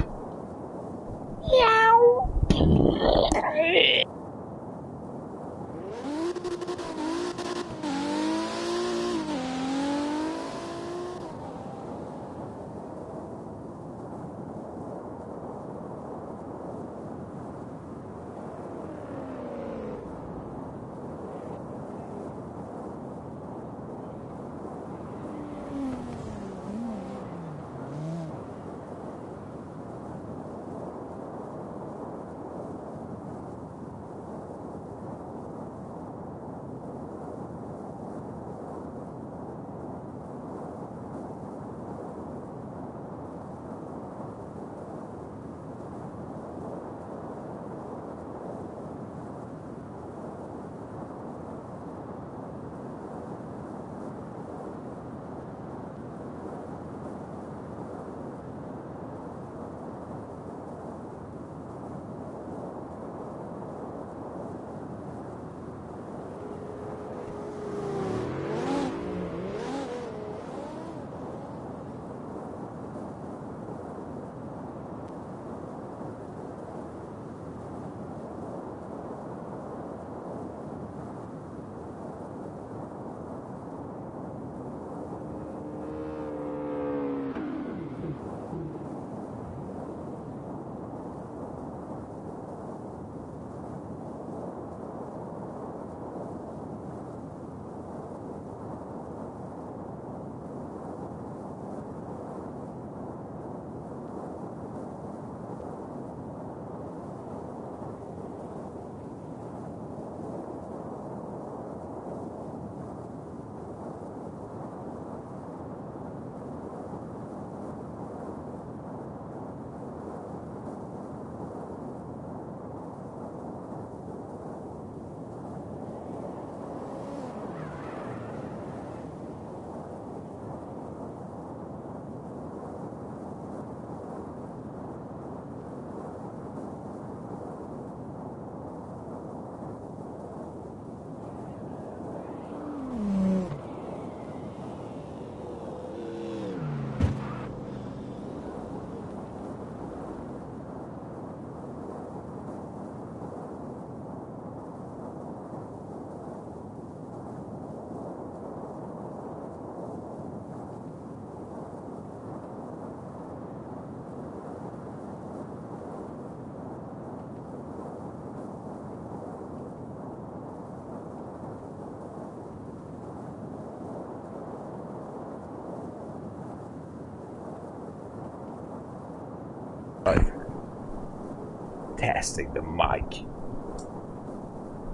Testing the mic.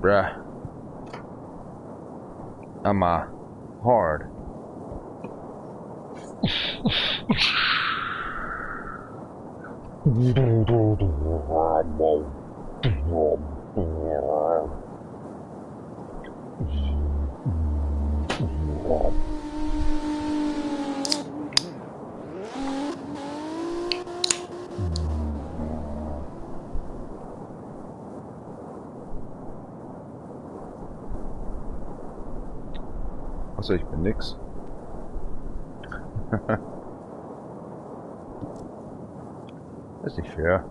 Bruh. I'm hard. Achso, ich bin nix. Das ist nicht fair.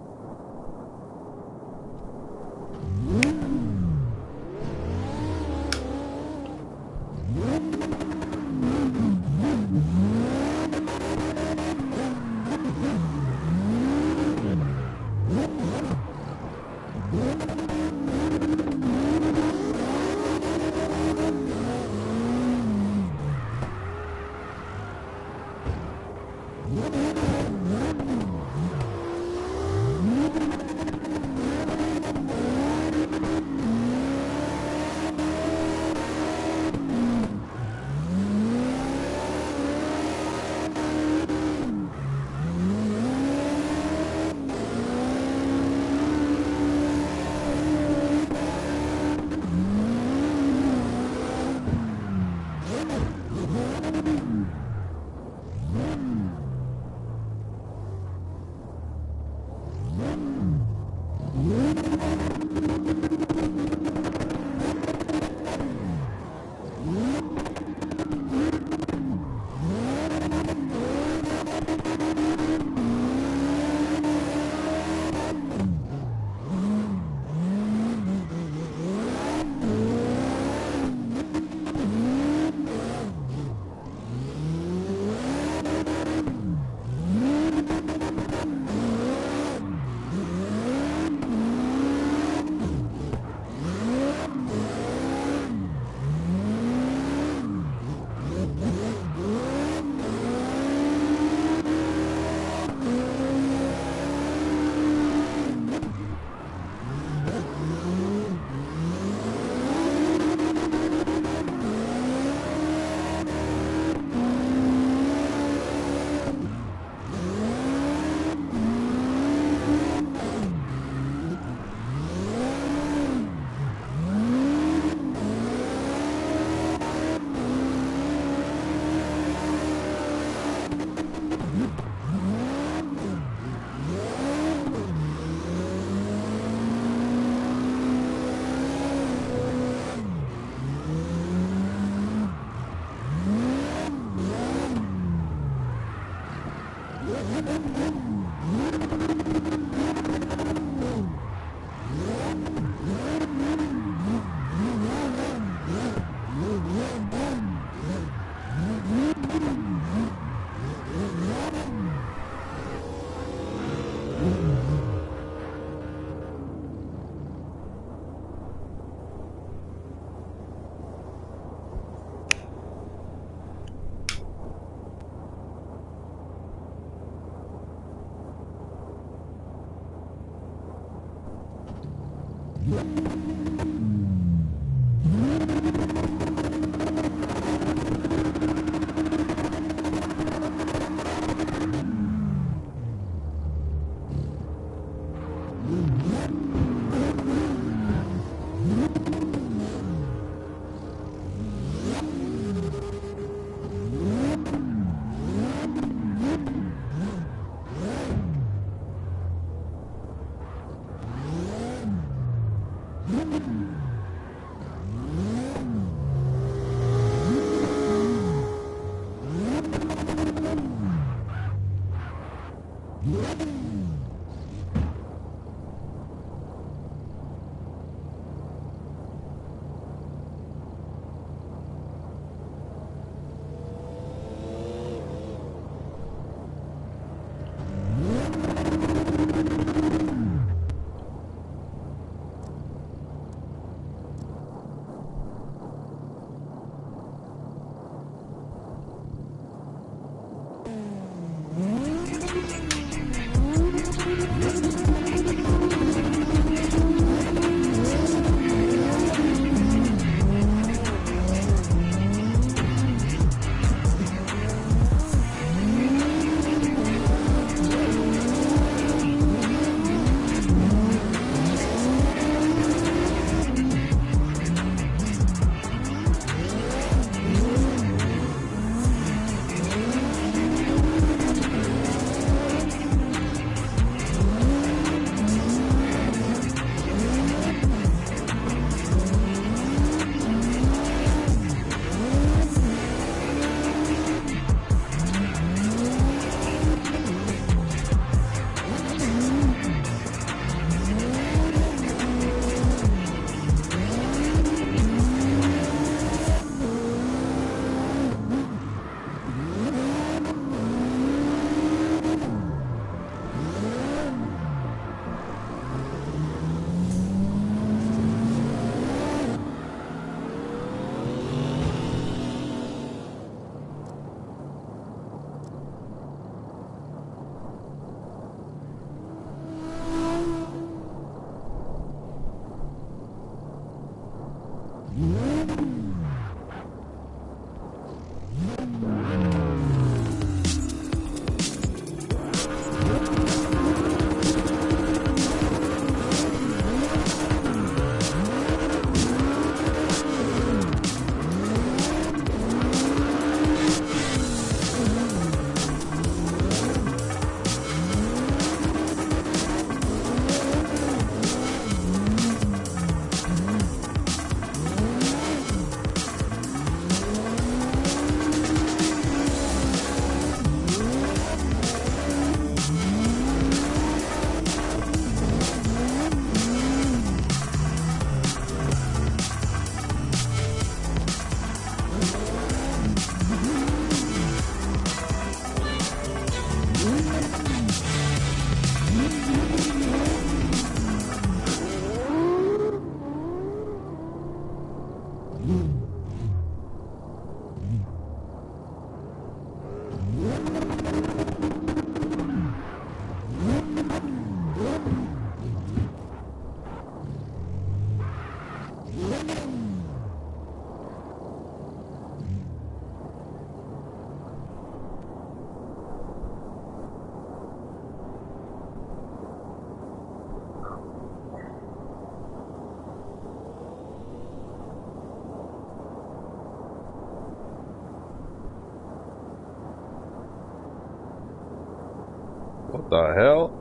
What the hell?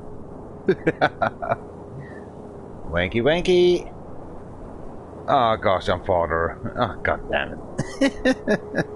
Wanky wanky. Oh gosh, I'm father. Oh god damn it.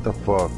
the fuck?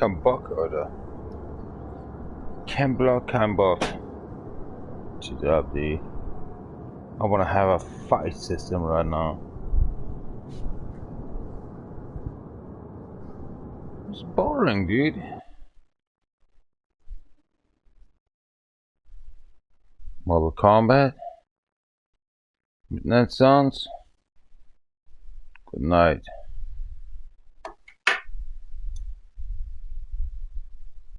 Can buck or the can block, can buff. GWD. I want to have a fight system right now. It's boring, dude. Mortal Kombat. Midnight Suns. Good night.